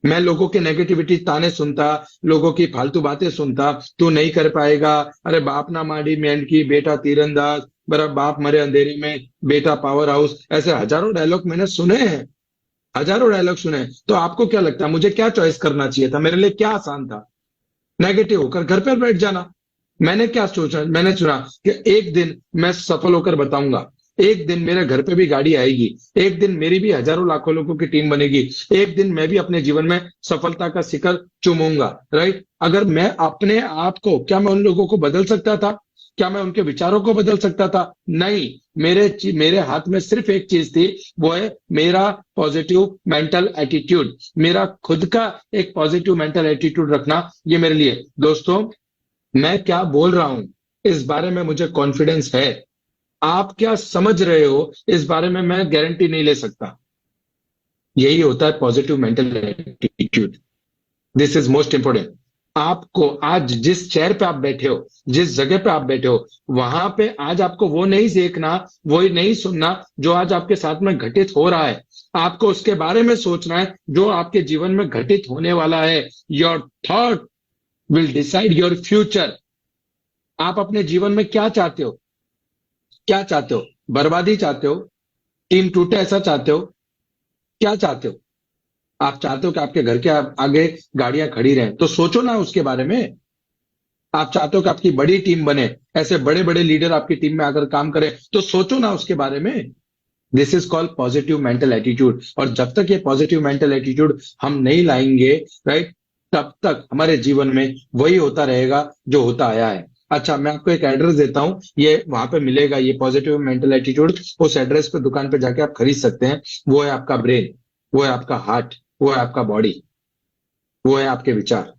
मैं लोगों के नेगेटिविटी ताने सुनता, लोगों की फालतू बातें सुनता, तू नहीं कर पाएगा, अरे बाप ना माड़ी मेंढकी, बेटा तीरंदाज, बड़ा बाप मरे अंधेरे में, बेटा पावर हाउस, ऐसे हजारों डायलॉग मैंने सुने हैं, हजारों डायलॉग सुने हैं। तो आपको क्या लगता है मुझे क्या चॉइस करना चाहिए था? मेरे लिए क्या आसान था? नेगेटिव होकर घर पर बैठ जाना। मैंने क्या सोचा? मैंने चुना कि एक दिन मैं सफल होकर बताऊंगा, एक दिन मेरे घर पे भी गाड़ी आएगी, एक दिन मेरी भी हजारों लाखों लोगों की टीम बनेगी, एक दिन मैं भी अपने जीवन में सफलता का शिखर चूमूंगा, राइट। अगर मैं अपने आप को, क्या मैं उन लोगों को बदल सकता था? क्या मैं उनके विचारों को बदल सकता था? नहीं। मेरे हाथ में सिर्फ एक चीज थी, वो है मेरा पॉजिटिव मेंटल एटीट्यूड, मेरा खुद का एक पॉजिटिव मेंटल एटीट्यूड रखना, ये मेरे लिए। दोस्तों, मैं क्या बोल रहा हूं इस बारे में मुझे कॉन्फिडेंस है, आप क्या समझ रहे हो इस बारे में मैं गारंटी नहीं ले सकता। यही होता है positive mental attitude. This is most important. आपको आज जिस चेयर पे आप बैठे हो, जिस जगह पे आप बैठे हो, वहां पे आज आपको वो नहीं देखना, वो नहीं सुनना जो आज आपके साथ में घटित हो रहा है। आपको उसके बारे में सोचना है जो आपके जीवन में घटित होने वाला है। Your thought will decide your future. आप अपने जीवन में क्या चाहते हो? क्या चाहते हो? बर्बादी चाहते हो? टीम टूटे ऐसा चाहते हो? क्या चाहते हो? आप चाहते हो कि आपके घर के आगे गाड़ियां खड़ी रहें, तो सोचो ना उसके बारे में। आप चाहते हो कि आपकी बड़ी टीम बने, ऐसे बड़े बड़े लीडर आपकी टीम में आकर काम करें, तो सोचो ना उसके बारे में। This is called positive mental attitude. और जब तक ये पॉजिटिव मेंटल एटीट्यूड हम नहीं लाएंगे, राइट, तब तक हमारे जीवन में वही होता रहेगा जो होता आया है। अच्छा, मैं आपको एक एड्रेस देता हूं, ये वहां पे मिलेगा, ये पॉजिटिव मेंटल एटीट्यूड। उस एड्रेस पे दुकान पे जाके आप खरीद सकते हैं। वो है आपका ब्रेन, वो है आपका हार्ट, वो है आपका बॉडी, वो है आपके विचार।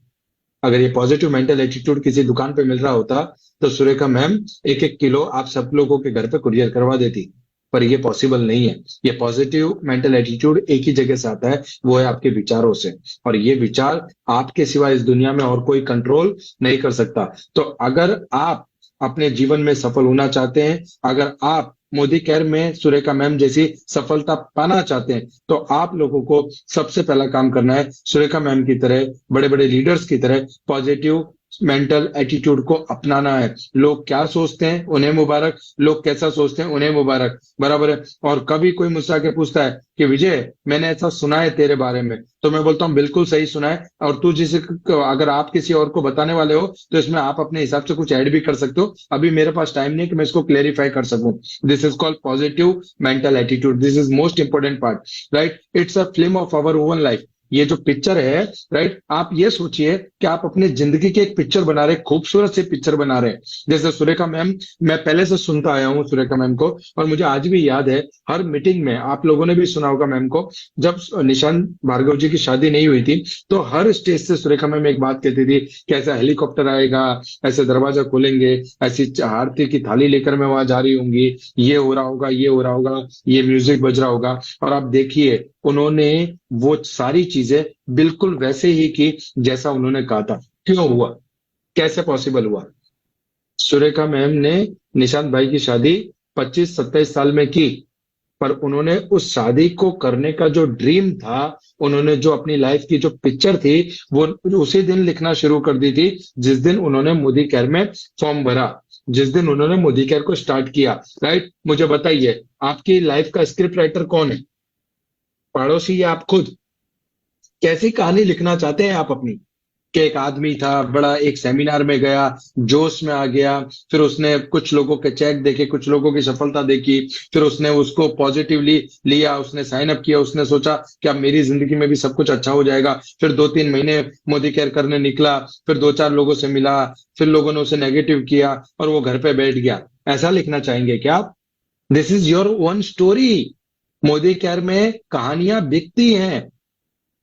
अगर ये पॉजिटिव मेंटल एटीट्यूड किसी दुकान पे मिल रहा होता तो सुरेखा मैम 1-1 किलो आप सब लोगों के घर पे कुरियर करवा देती। पर ये पॉसिबल नहीं है। ये पॉजिटिव मेंटल एटीट्यूड एक ही जगह से आता है, वो है आपके विचारों से। और ये विचार आपके सिवा इस दुनिया में और कोई कंट्रोल नहीं कर सकता। तो अगर आप अपने जीवन में सफल होना चाहते हैं, अगर आप मोदी केयर में सुरेखा मैम जैसी सफलता पाना चाहते हैं, तो आप लोगों को सबसे पहला काम करना है सुरेखा मैम की तरह, बड़े बड़े लीडर्स की तरह पॉजिटिव मेंटल एटीट्यूड को अपनाना है। लोग क्या सोचते हैं उन्हें मुबारक, लोग कैसा सोचते हैं उन्हें मुबारक, बराबर है। और कभी कोई मुझसे आके पूछता है कि विजय मैंने ऐसा सुना है तेरे बारे में, तो मैं बोलता हूँ बिल्कुल सही सुना है। और तू जिसे अगर आप किसी और को बताने वाले हो तो इसमें आप अपने हिसाब से कुछ ऐड भी कर सकते हो। अभी मेरे पास टाइम नहीं कि मैं इसको क्लेरिफाई कर सकूं। This is called positive mental attitude, this is most important part, right. It's a film of our own life. ये जो पिक्चर है, राइट, आप ये सोचिए कि आप अपनी जिंदगी की एक पिक्चर बना रहे हैं, खूबसूरत सी पिक्चर बना रहे हैं। जैसे सुरेखा मैम, मैं पहले से सुनता आया हूँ सुरेखा मैम को, और मुझे आज भी याद है हर मीटिंग में, आप लोगों ने भी सुना होगा मैम को, जब निशांत भार्गव जी की शादी नहीं हुई थी तो हर स्टेज से सुरेखा मैम एक बात कहती थी कि ऐसा हेलीकॉप्टर आएगा, ऐसे दरवाजा खोलेंगे, ऐसी आरती की थाली लेकर मैं वहां जा रही होंगी, ये हो रहा होगा, ये हो रहा होगा, ये म्यूजिक बज रहा होगा। और आप देखिए उन्होंने वो सारी चीजें बिल्कुल वैसे ही की जैसा उन्होंने कहा था। क्यों हुआ, कैसे पॉसिबल हुआ? सुरेखा मैम ने निशांत भाई की शादी 25-27 साल में की, पर उन्होंने उस शादी को करने का जो ड्रीम था, उन्होंने जो अपनी लाइफ की जो पिक्चर थी, वो उसी दिन लिखना शुरू कर दी थी जिस दिन उन्होंने मोदी केयर में फॉर्म भरा, जिस दिन उन्होंने मोदी केयर को स्टार्ट किया, राइट। मुझे बताइए आपकी लाइफ का स्क्रिप्ट राइटर कौन है? पड़ोसी या आप खुद? कैसी कहानी लिखना चाहते हैं आप अपनी? कि एक आदमी था, बड़ा एक सेमिनार में गया, जोश में आ गया, फिर उसने कुछ लोगों के चेक देखे, कुछ लोगों की सफलता देखी, फिर उसने उसको पॉजिटिवली लिया, उसने साइन अप किया, उसने सोचा कि अब मेरी जिंदगी में भी सब कुछ अच्छा हो जाएगा। फिर 2-3 महीने मोदी केयर करने निकला, फिर 2-4 लोगों से मिला, फिर लोगों ने उसे नेगेटिव किया और वो घर पे बैठ गया। ऐसा लिखना चाहेंगे क्या आप? This is your one story. Modi care में कहानियां बिकती हैं,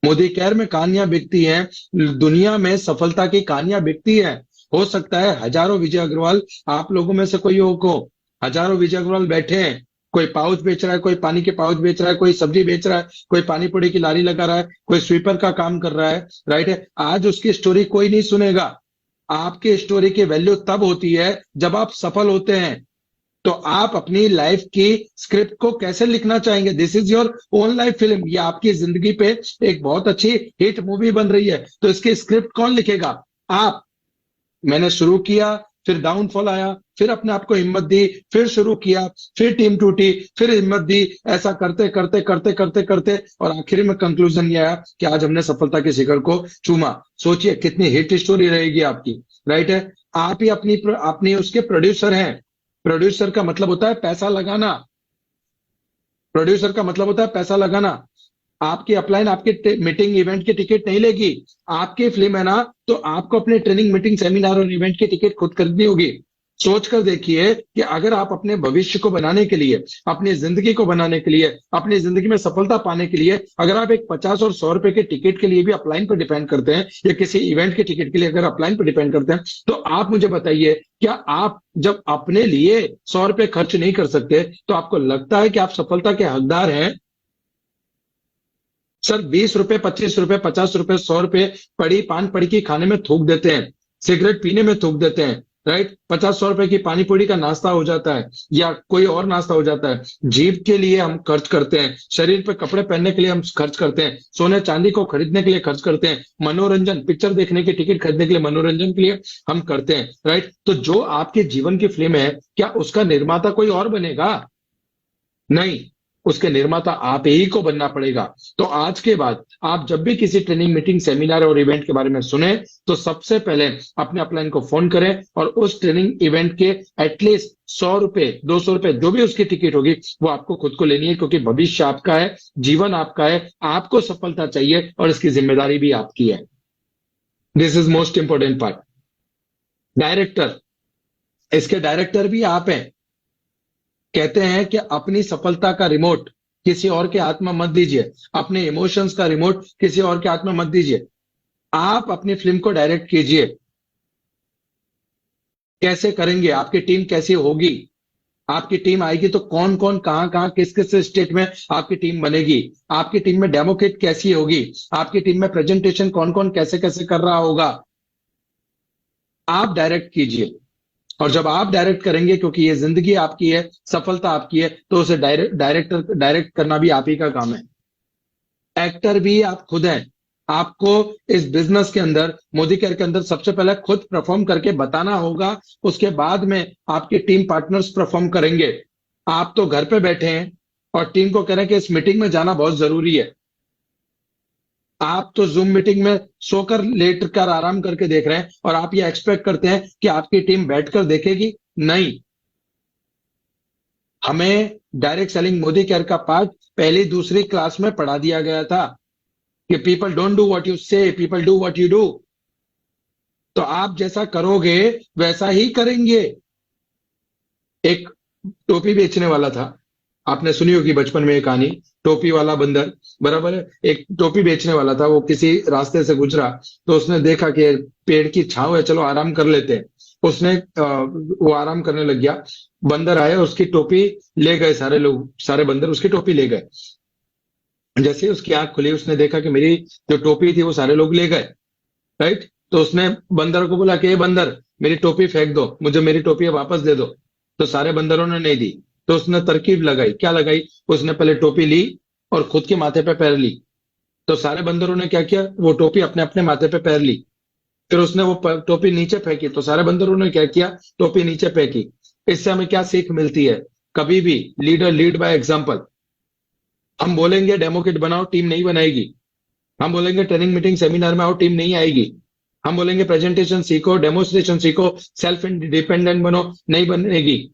मोदी केयर में कहानियां बिकती हैं, दुनिया में सफलता की कहानियां बिकती हैं। हो सकता है हजारों विजय अग्रवाल आप लोगों में से कोई हो को, हजारों विजय अग्रवाल बैठे हैं, कोई पाउच बेच रहा है, कोई पानी के पाउच बेच रहा है, कोई सब्जी बेच रहा है, कोई पानी पूरी की लारी लगा रहा है, कोई स्वीपर का काम कर रहा है, राइट है। आज उसकी स्टोरी कोई नहीं सुनेगा। आपके स्टोरी की वैल्यू तब होती है जब आप सफल होते हैं। तो आप अपनी लाइफ की स्क्रिप्ट को कैसे लिखना चाहेंगे? This is your own life film. ये आपकी जिंदगी पे एक बहुत अच्छी हिट मूवी बन रही है, तो इसकी स्क्रिप्ट कौन लिखेगा? आप। मैंने शुरू किया, फिर डाउनफॉल आया, फिर अपने आप को हिम्मत दी, फिर शुरू किया, फिर टीम टूटी, फिर हिम्मत दी, ऐसा करते करते करते करते करते और आखिर में कंक्लूजन ये आया कि आज हमने सफलता के शिखर को चूमा। सोचिए कितनी हिट स्टोरी रहेगी आपकी, राइट है। आप ही अपनी उसके प्रोड्यूसर हैं। प्रोड्यूसर का मतलब होता है पैसा लगाना, प्रोड्यूसर का मतलब होता है पैसा लगाना। आपकी अपलाइन आपके मीटिंग इवेंट की टिकट नहीं लेगी। आपकी फिल्म है ना, तो आपको अपने ट्रेनिंग मीटिंग सेमिनार और इवेंट की टिकट खुद खरीदनी होगी। सोच कर देखिए कि अगर आप अपने भविष्य को बनाने के लिए, अपनी जिंदगी को बनाने के लिए, अपनी जिंदगी में सफलता पाने के लिए, अगर आप एक 50 और 100 रुपए के टिकट के लिए भी अपलाइन पर डिपेंड करते हैं, या किसी इवेंट के टिकट के लिए अगर अपलाइन पर डिपेंड करते हैं, तो आप मुझे बताइए, क्या आप जब अपने लिए 100 रुपए खर्च नहीं कर सकते तो आपको लगता है कि आप सफलता के हकदार हैं? सर 20 रुपए, 25 रुपए, 50 रुपए, 100 रुपए पड़ी पान पड़ी की खाने में थूक देते हैं, सिगरेट पीने में थूक देते हैं, राइट। 50-100 रुपए की पानी पूरी का नाश्ता हो जाता है या कोई और नाश्ता हो जाता है। जीभ के लिए हम खर्च करते हैं, शरीर पे कपड़े पहनने के लिए हम खर्च करते हैं, सोने चांदी को खरीदने के लिए खर्च करते हैं, मनोरंजन, पिक्चर देखने की टिकट खरीदने के लिए, मनोरंजन के लिए हम करते हैं, राइट। तो जो आपके जीवन की फिल्म है, क्या उसका निर्माता कोई और बनेगा? नहीं, उसके निर्माता आप ही को बनना पड़ेगा। तो आज के बाद आप जब भी किसी ट्रेनिंग मीटिंग सेमिनार और इवेंट के बारे में सुने, तो सबसे पहले अपने अपलाइन को फोन करें और उस ट्रेनिंग इवेंट के एटलीस्ट 100 रुपए, 200 रुपए, जो भी उसकी टिकट होगी, वो आपको खुद को लेनी है, क्योंकि भविष्य आपका है, जीवन आपका है, आपको सफलता चाहिए और इसकी जिम्मेदारी भी आपकी है। This is most important part. Director, इसके डायरेक्टर भी आप हैं। कहते हैं कि अपनी सफलता का रिमोट किसी और के हाथ में मत दीजिए, अपने इमोशंस का रिमोट किसी और के हाथ में मत दीजिए। आप अपनी फिल्म को डायरेक्ट कीजिए। कैसे करेंगे, आपकी टीम कैसी होगी, आपकी टीम आएगी तो कौन कौन कहां कहां किस किस स्टेट में आपकी टीम बनेगी, आपकी टीम में डेमो किट कैसी होगी, आपकी टीम में प्रेजेंटेशन कौन कौन कैसे कैसे कर रहा होगा, आप डायरेक्ट कीजिए। और जब आप डायरेक्ट करेंगे, क्योंकि ये जिंदगी आपकी है, सफलता आपकी है, तो उसे डायरेक्ट करना भी आप ही का काम है। एक्टर भी आप खुद हैं। आपको इस बिजनेस के अंदर, मोदी केयर के अंदर सबसे पहले खुद परफॉर्म करके बताना होगा, उसके बाद में आपके टीम पार्टनर्स परफॉर्म करेंगे। आप तो घर पे बैठे हैं और टीम को कह रहे हैं कि इस मीटिंग में जाना बहुत जरूरी है। आप तो जूम मीटिंग में सोकर लेट कर आराम करके देख रहे हैं और आप ये एक्सपेक्ट करते हैं कि आपकी टीम बैठकर देखेगी। नहीं, हमें डायरेक्ट सेलिंग मोदी केयर का पार्ट पहली दूसरी क्लास में पढ़ा दिया गया था कि people don't do what you say, people do what you do. तो आप जैसा करोगे वैसा ही करेंगे। एक टोपी बेचने वाला था, आपने सुनी होगी बचपन में एक कहानी, टोपी वाला बंदर, बराबर है। एक टोपी बेचने वाला था, वो किसी रास्ते से गुजरा तो उसने देखा कि पेड़ की छांव है, चलो आराम कर लेते हैं। उसने वो आराम करने लग गया। बंदर आए, उसकी टोपी ले गए, सारे लोग, सारे बंदर उसकी टोपी ले गए। जैसे ही उसकी आंख खुली, उसने देखा कि मेरी जो टोपी थी वो सारे लोग ले गए, राइट। तो उसने बंदर को बोला कि ये बंदर, मेरी टोपी फेंक दो, मुझे मेरी टोपी वापस दे दो। तो सारे बंदरों ने नहीं दी। तो उसने तरकीब लगाई। क्या लगाई? उसने पहले टोपी ली और खुद के माथे पे पैर ली। तो सारे बंदरों ने क्या किया, वो टोपी अपने अपने माथे पे पैर ली। फिर उसने वो टोपी नीचे फेंकी, तो सारे बंदरों ने क्या किया, टोपी नीचे फेंकी। इससे हमें क्या सीख मिलती है? कभी भी लीडर लीड बाय एग्जांपल। हम बोलेंगे डेमो किट बनाओ, टीम नहीं बनाएगी। हम बोलेंगे ट्रेनिंग मीटिंग सेमिनार में आओ, टीम नहीं आएगी। हम बोलेंगे प्रेजेंटेशन सीखो, डेमोन्स्ट्रेशन सीखो, सेल्फ डिपेंडेंट बनो, नहीं बनेगी।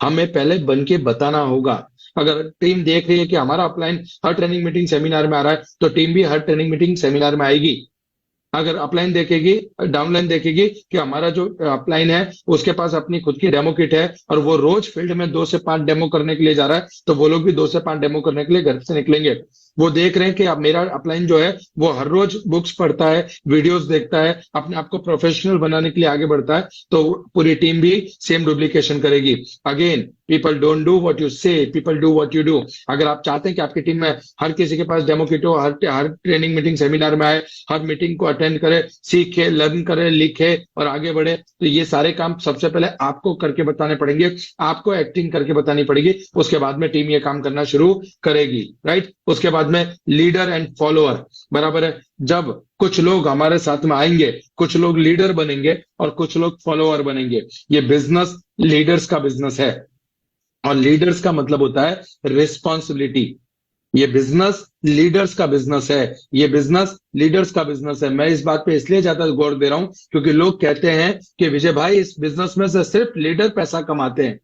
हमें पहले बन के बताना होगा। अगर टीम देख रही है कि हमारा upline her training meeting seminar में आ रहा है, तो टीम भी हर ट्रेनिंग मीटिंग सेमिनार में आएगी। अगर अपलाइन देखेगी, डाउनलाइन देखेगी कि हमारा जो अपलाइन है उसके पास अपनी खुद की डेमो किट है और वो रोज फील्ड में 2 से 5 डेमो करने के लिए जा रहा है, तो वो लोग भी 2 से 5 डेमो करने के लिए घर से निकलेंगे। वो देख रहे हैं कि अब मेरा अपलाइन जो है वो हर रोज बुक्स पढ़ता है, वीडियोस देखता है, अपने आप को प्रोफेशनल बनाने के लिए आगे बढ़ता है, तो पूरी टीम भी सेम डुप्लीकेशन करेगी। Again, people don't do what you say, people do what you do. अगर आप चाहते हैं कि आपकी टीम में हर किसी के पास डेमो किट हो, हर ट्रेनिंग मीटिंग सेमिनार में आए, हर मीटिंग को अटेंड करे, सीखे, लर्न करे, लिखे और आगे बढ़े, तो ये सारे काम सबसे पहले आपको करके बताने पड़ेंगे, आपको एक्टिंग करके बतानी पड़ेगी। उसके बाद में टीम ये काम करना शुरू करेगी, राइट। उसके बाद में लीडर एंड फॉलोअर, बराबर है। जब कुछ लोग हमारे साथ में आएंगे, कुछ लोग लीडर बनेंगे और कुछ लोग फॉलोअर बनेंगे। ये बिजनेस लीडर्स का बिजनेस है और लीडर्स का मतलब होता है रिस्पॉन्सिबिलिटी। ये बिजनेस लीडर्स का बिजनेस है, ये बिजनेस लीडर्स का बिजनेस है। मैं इस बात पे इसलिए ज्यादा गौर दे रहा हूं क्योंकि लोग कहते हैं कि विजय भाई इस बिजनेस में से सिर्फ लीडर पैसा कमाते हैं।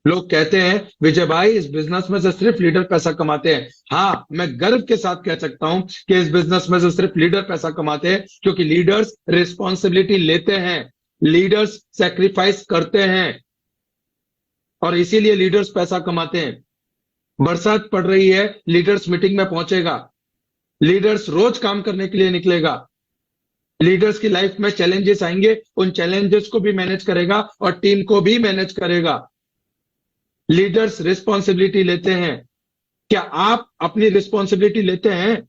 लोग कहते हैं विजय भाई इस बिजनेस में से सिर्फ लीडर पैसा कमाते हैं। हाँ, मैं गर्व के साथ कह सकता हूं कि इस बिजनेस में से सिर्फ लीडर पैसा कमाते हैं, क्योंकि लीडर्स रिस्पॉन्सिबिलिटी लेते हैं, लीडर्स सेक्रीफाइस करते हैं और इसीलिए लीडर्स पैसा कमाते हैं। बरसात पड़ रही है, लीडर्स मीटिंग में पहुंचेगा, लीडर्स रोज काम करने के लिए निकलेगा, लीडर्स की लाइफ में चैलेंजेस आएंगे, उन चैलेंजेस को भी मैनेज करेगा और टीम को भी मैनेज करेगा। लीडर्स रिस्पॉन्सिबिलिटी लेते हैं। क्या आप अपनी रिस्पॉन्सिबिलिटी लेते हैं?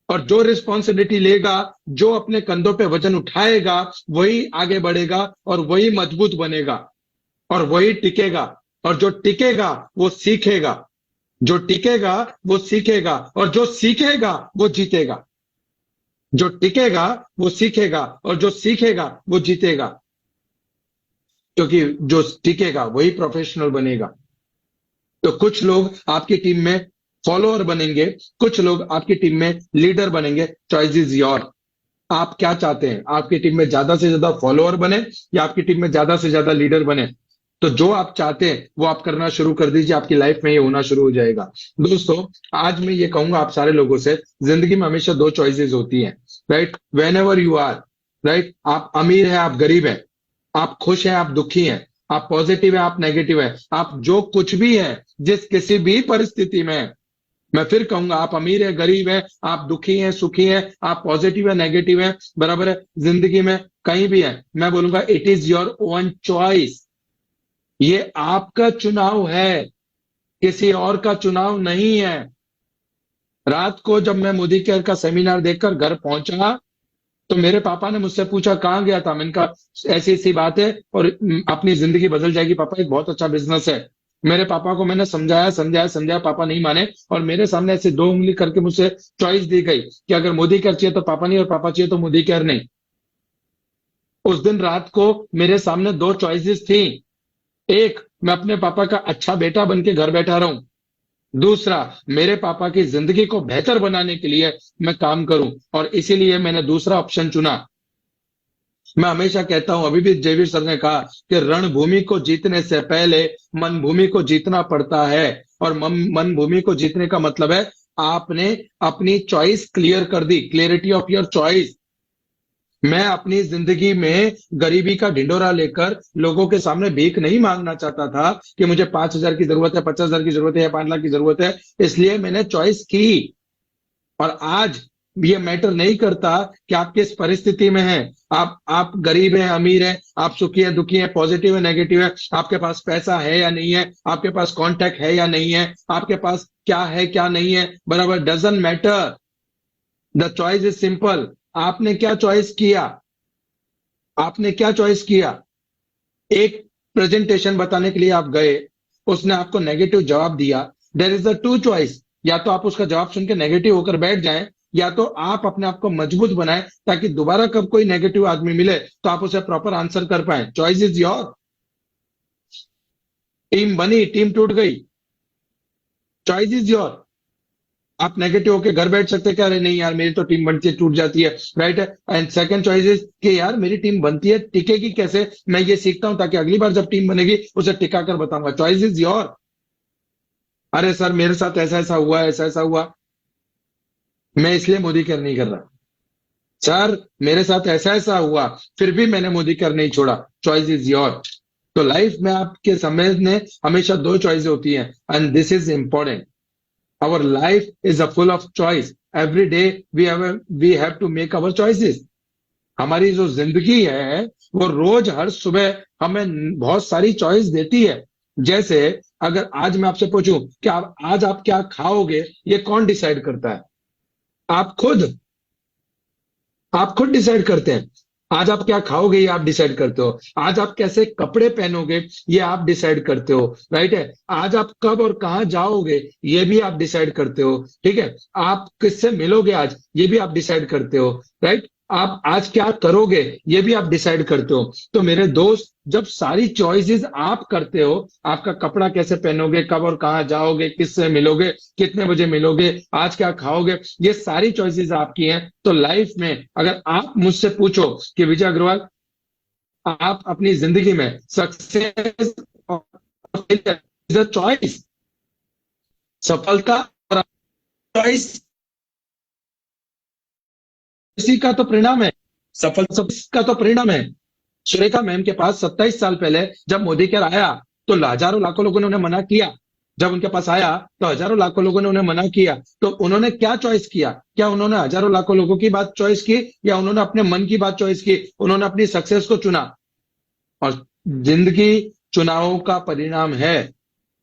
और जो रिस्पॉन्सिबिलिटी लेगा, जो अपने कंधों पे वजन उठाएगा, वही आगे बढ़ेगा और वही मजबूत बनेगा और वही टिकेगा। और जो टिकेगा वो सीखेगा, जो टिकेगा वो सीखेगा और जो सीखेगा वो जीतेगा। जो टिकेगा वो सीखेगा और जो सीखेगा वो जीतेगा, क्योंकि जो टिकेगा वही प्रोफेशनल बनेगा। तो कुछ लोग आपकी टीम में फॉलोअर बनेंगे, कुछ लोग आपकी टीम में लीडर बनेंगे। Choice is your. आप क्या चाहते हैं? आपकी टीम में ज्यादा से ज्यादा फॉलोअर बने या आपकी टीम में ज्यादा से ज्यादा लीडर बने? तो जो आप चाहते हैं वो आप करना शुरू कर दीजिए, आपकी लाइफ में ये होना शुरू हो जाएगा। दोस्तों, आज मैं ये कहूंगा आप सारे लोगों से, जिंदगी में हमेशा 2 चॉइसेस होती हैं, right. Whenever you are, right, आप अमीर हैं, आप गरीब हैं, आप खुश हैं, आप दुखी हैं, आप पॉजिटिव है, आप नेगेटिव है, आप जो कुछ भी है, जिस किसी भी परिस्थिति में, मैं फिर कहूंगा, आप अमीर है, गरीब है, आप दुखी हैं, सुखी हैं, आप पॉजिटिव है, नेगेटिव है, बराबर है, जिंदगी में कहीं भी है, मैं बोलूंगा it is your own choice. ये आपका चुनाव है, किसी और का चुनाव नहीं है। रात को जब मैं मोदी केयर का सेमिनार देखकर घर पहुंचा तो मेरे पापा ने मुझसे पूछा कहाँ गया था। मैंने कहा ऐसी ऐसी बात है और अपनी जिंदगी बदल जाएगी पापा, एक बहुत अच्छा बिजनेस है। मेरे पापा को मैंने समझाया समझाया समझाया, पापा नहीं माने और मेरे सामने ऐसे दो उंगली करके मुझसे चॉइस दी गई कि अगर मोदी केयर चाहिए तो पापा नहीं, और पापा चाहिए तो मोदी केयर नहीं। उस दिन रात को मेरे सामने दो चॉइसेस थी। एक, मैं अपने पापा का अच्छा बेटा बन के घर बैठा रहूं। दूसरा, मेरे पापा की जिंदगी को बेहतर बनाने के लिए मैं काम करूं, और इसीलिए मैंने दूसरा ऑप्शन चुना। मैं हमेशा कहता हूं, अभी भी जयवीर सर ने कहा कि रणभूमि को जीतने से पहले मन भूमि को जीतना पड़ता है, और मन भूमि को जीतने का मतलब है आपने अपनी चॉइस क्लियर कर दी, क्लियरिटी ऑफ योर चॉइस। मैं अपनी जिंदगी में गरीबी का ढिंडोरा लेकर लोगों के सामने भीख नहीं मांगना चाहता था कि मुझे 5,000 की जरूरत है, 50,000 की जरूरत है या 5 लाख की जरूरत है, इसलिए मैंने चॉइस की। और आज ये मैटर नहीं करता कि आप किस परिस्थिति में हैं, आप गरीब हैं, अमीर हैं, आप सुखी हैं, दुखी हैं, पॉजिटिव है, नेगेटिव है, आपके पास पैसा है या नहीं है, आपके पास कॉन्टैक्ट है या नहीं है, आपके पास क्या है क्या नहीं है, बराबर, doesn't matter. The choice is simple. आपने क्या चॉइस किया? आपने क्या चॉइस किया? एक प्रेजेंटेशन बताने के लिए आप गए, उसने आपको नेगेटिव जवाब दिया, there is a two choice. या तो आप उसका जवाब सुन के नेगेटिव होकर बैठ जाएं, या तो आप अपने आप को मजबूत बनाएं ताकि दोबारा कब कोई नेगेटिव आदमी मिले तो आप उसे प्रॉपर आंसर कर पाए। Choice is your. टीम बनी, टीम टूट गई, चॉइस इज योर। आप नेगेटिव होके घर बैठ सकते क्या, अरे नहीं यार मेरी तो टीम बनती है टूट जाती है, राइट है। एंड सेकंड चॉइस इज कि यार मेरी टीम बनती है, टिकेगी कैसे, मैं ये सीखता हूं ताकि अगली बार जब टीम बनेगी उसे टिका कर बताऊंगा। Choice is your. अरे सर मेरे साथ ऐसा ऐसा हुआ, ऐसा ऐसा हुआ, मैं इसलिए मोदी केयर नहीं कर रहा। सर मेरे साथ ऐसा ऐसा हुआ, फिर भी मैंने मोदी केयर नहीं छोड़ा। Choice is your. तो लाइफ में आपके समय में हमेशा दो चॉइस होती हैं, and this is important. Our life is a full of choice. Every day we have to make our choices. हमारी जो जिंदगी है वो रोज हर सुबह हमें बहुत सारी चॉइस देती है। जैसे अगर आज मैं आपसे पूछूं कि आज आप क्या खाओगे, ये कौन डिसाइड करता है? आप खुद डिसाइड करते हैं। आज आप क्या खाओगे ये आप डिसाइड करते हो। आज आप कैसे कपड़े पहनोगे ये आप डिसाइड करते हो, राइट है। आज आप कब और कहां जाओगे ये भी आप डिसाइड करते हो, ठीक है। आप किससे मिलोगे आज ये भी आप डिसाइड करते हो, राइट। आप आज क्या करोगे ये भी आप डिसाइड करते हो। तो मेरे दोस्त, जब सारी चॉइसेस आप करते हो, आपका कपड़ा कैसे पहनोगे, कब और कहां जाओगे, किससे मिलोगे, कितने बजे मिलोगे, आज क्या खाओगे, ये सारी चॉइसेस आपकी हैं। तो लाइफ में अगर आप मुझसे पूछो कि विजय अग्रवाल आप अपनी जिंदगी में सक्सेस और चॉइस, सफलता और चॉइस इसी का तो परिणाम है, सफलता का तो परिणाम है। सुरेखा मैम के पास 27 साल पहले जब मोदी केयर आया तो हजारों लाखों लोगों ने उन्हें मना किया। जब उनके पास आया तो हजारों लाखों लोगों ने उन्हें मना किया, तो उन्होंने क्या चॉइस किया? क्या उन्होंने हजारों लाखों लोगों की बात चॉइस की, या उन्होंने अपने मन की बात चॉइस की? उन्होंने अपनी सक्सेस को चुना। और जिंदगी चुनावों का परिणाम है।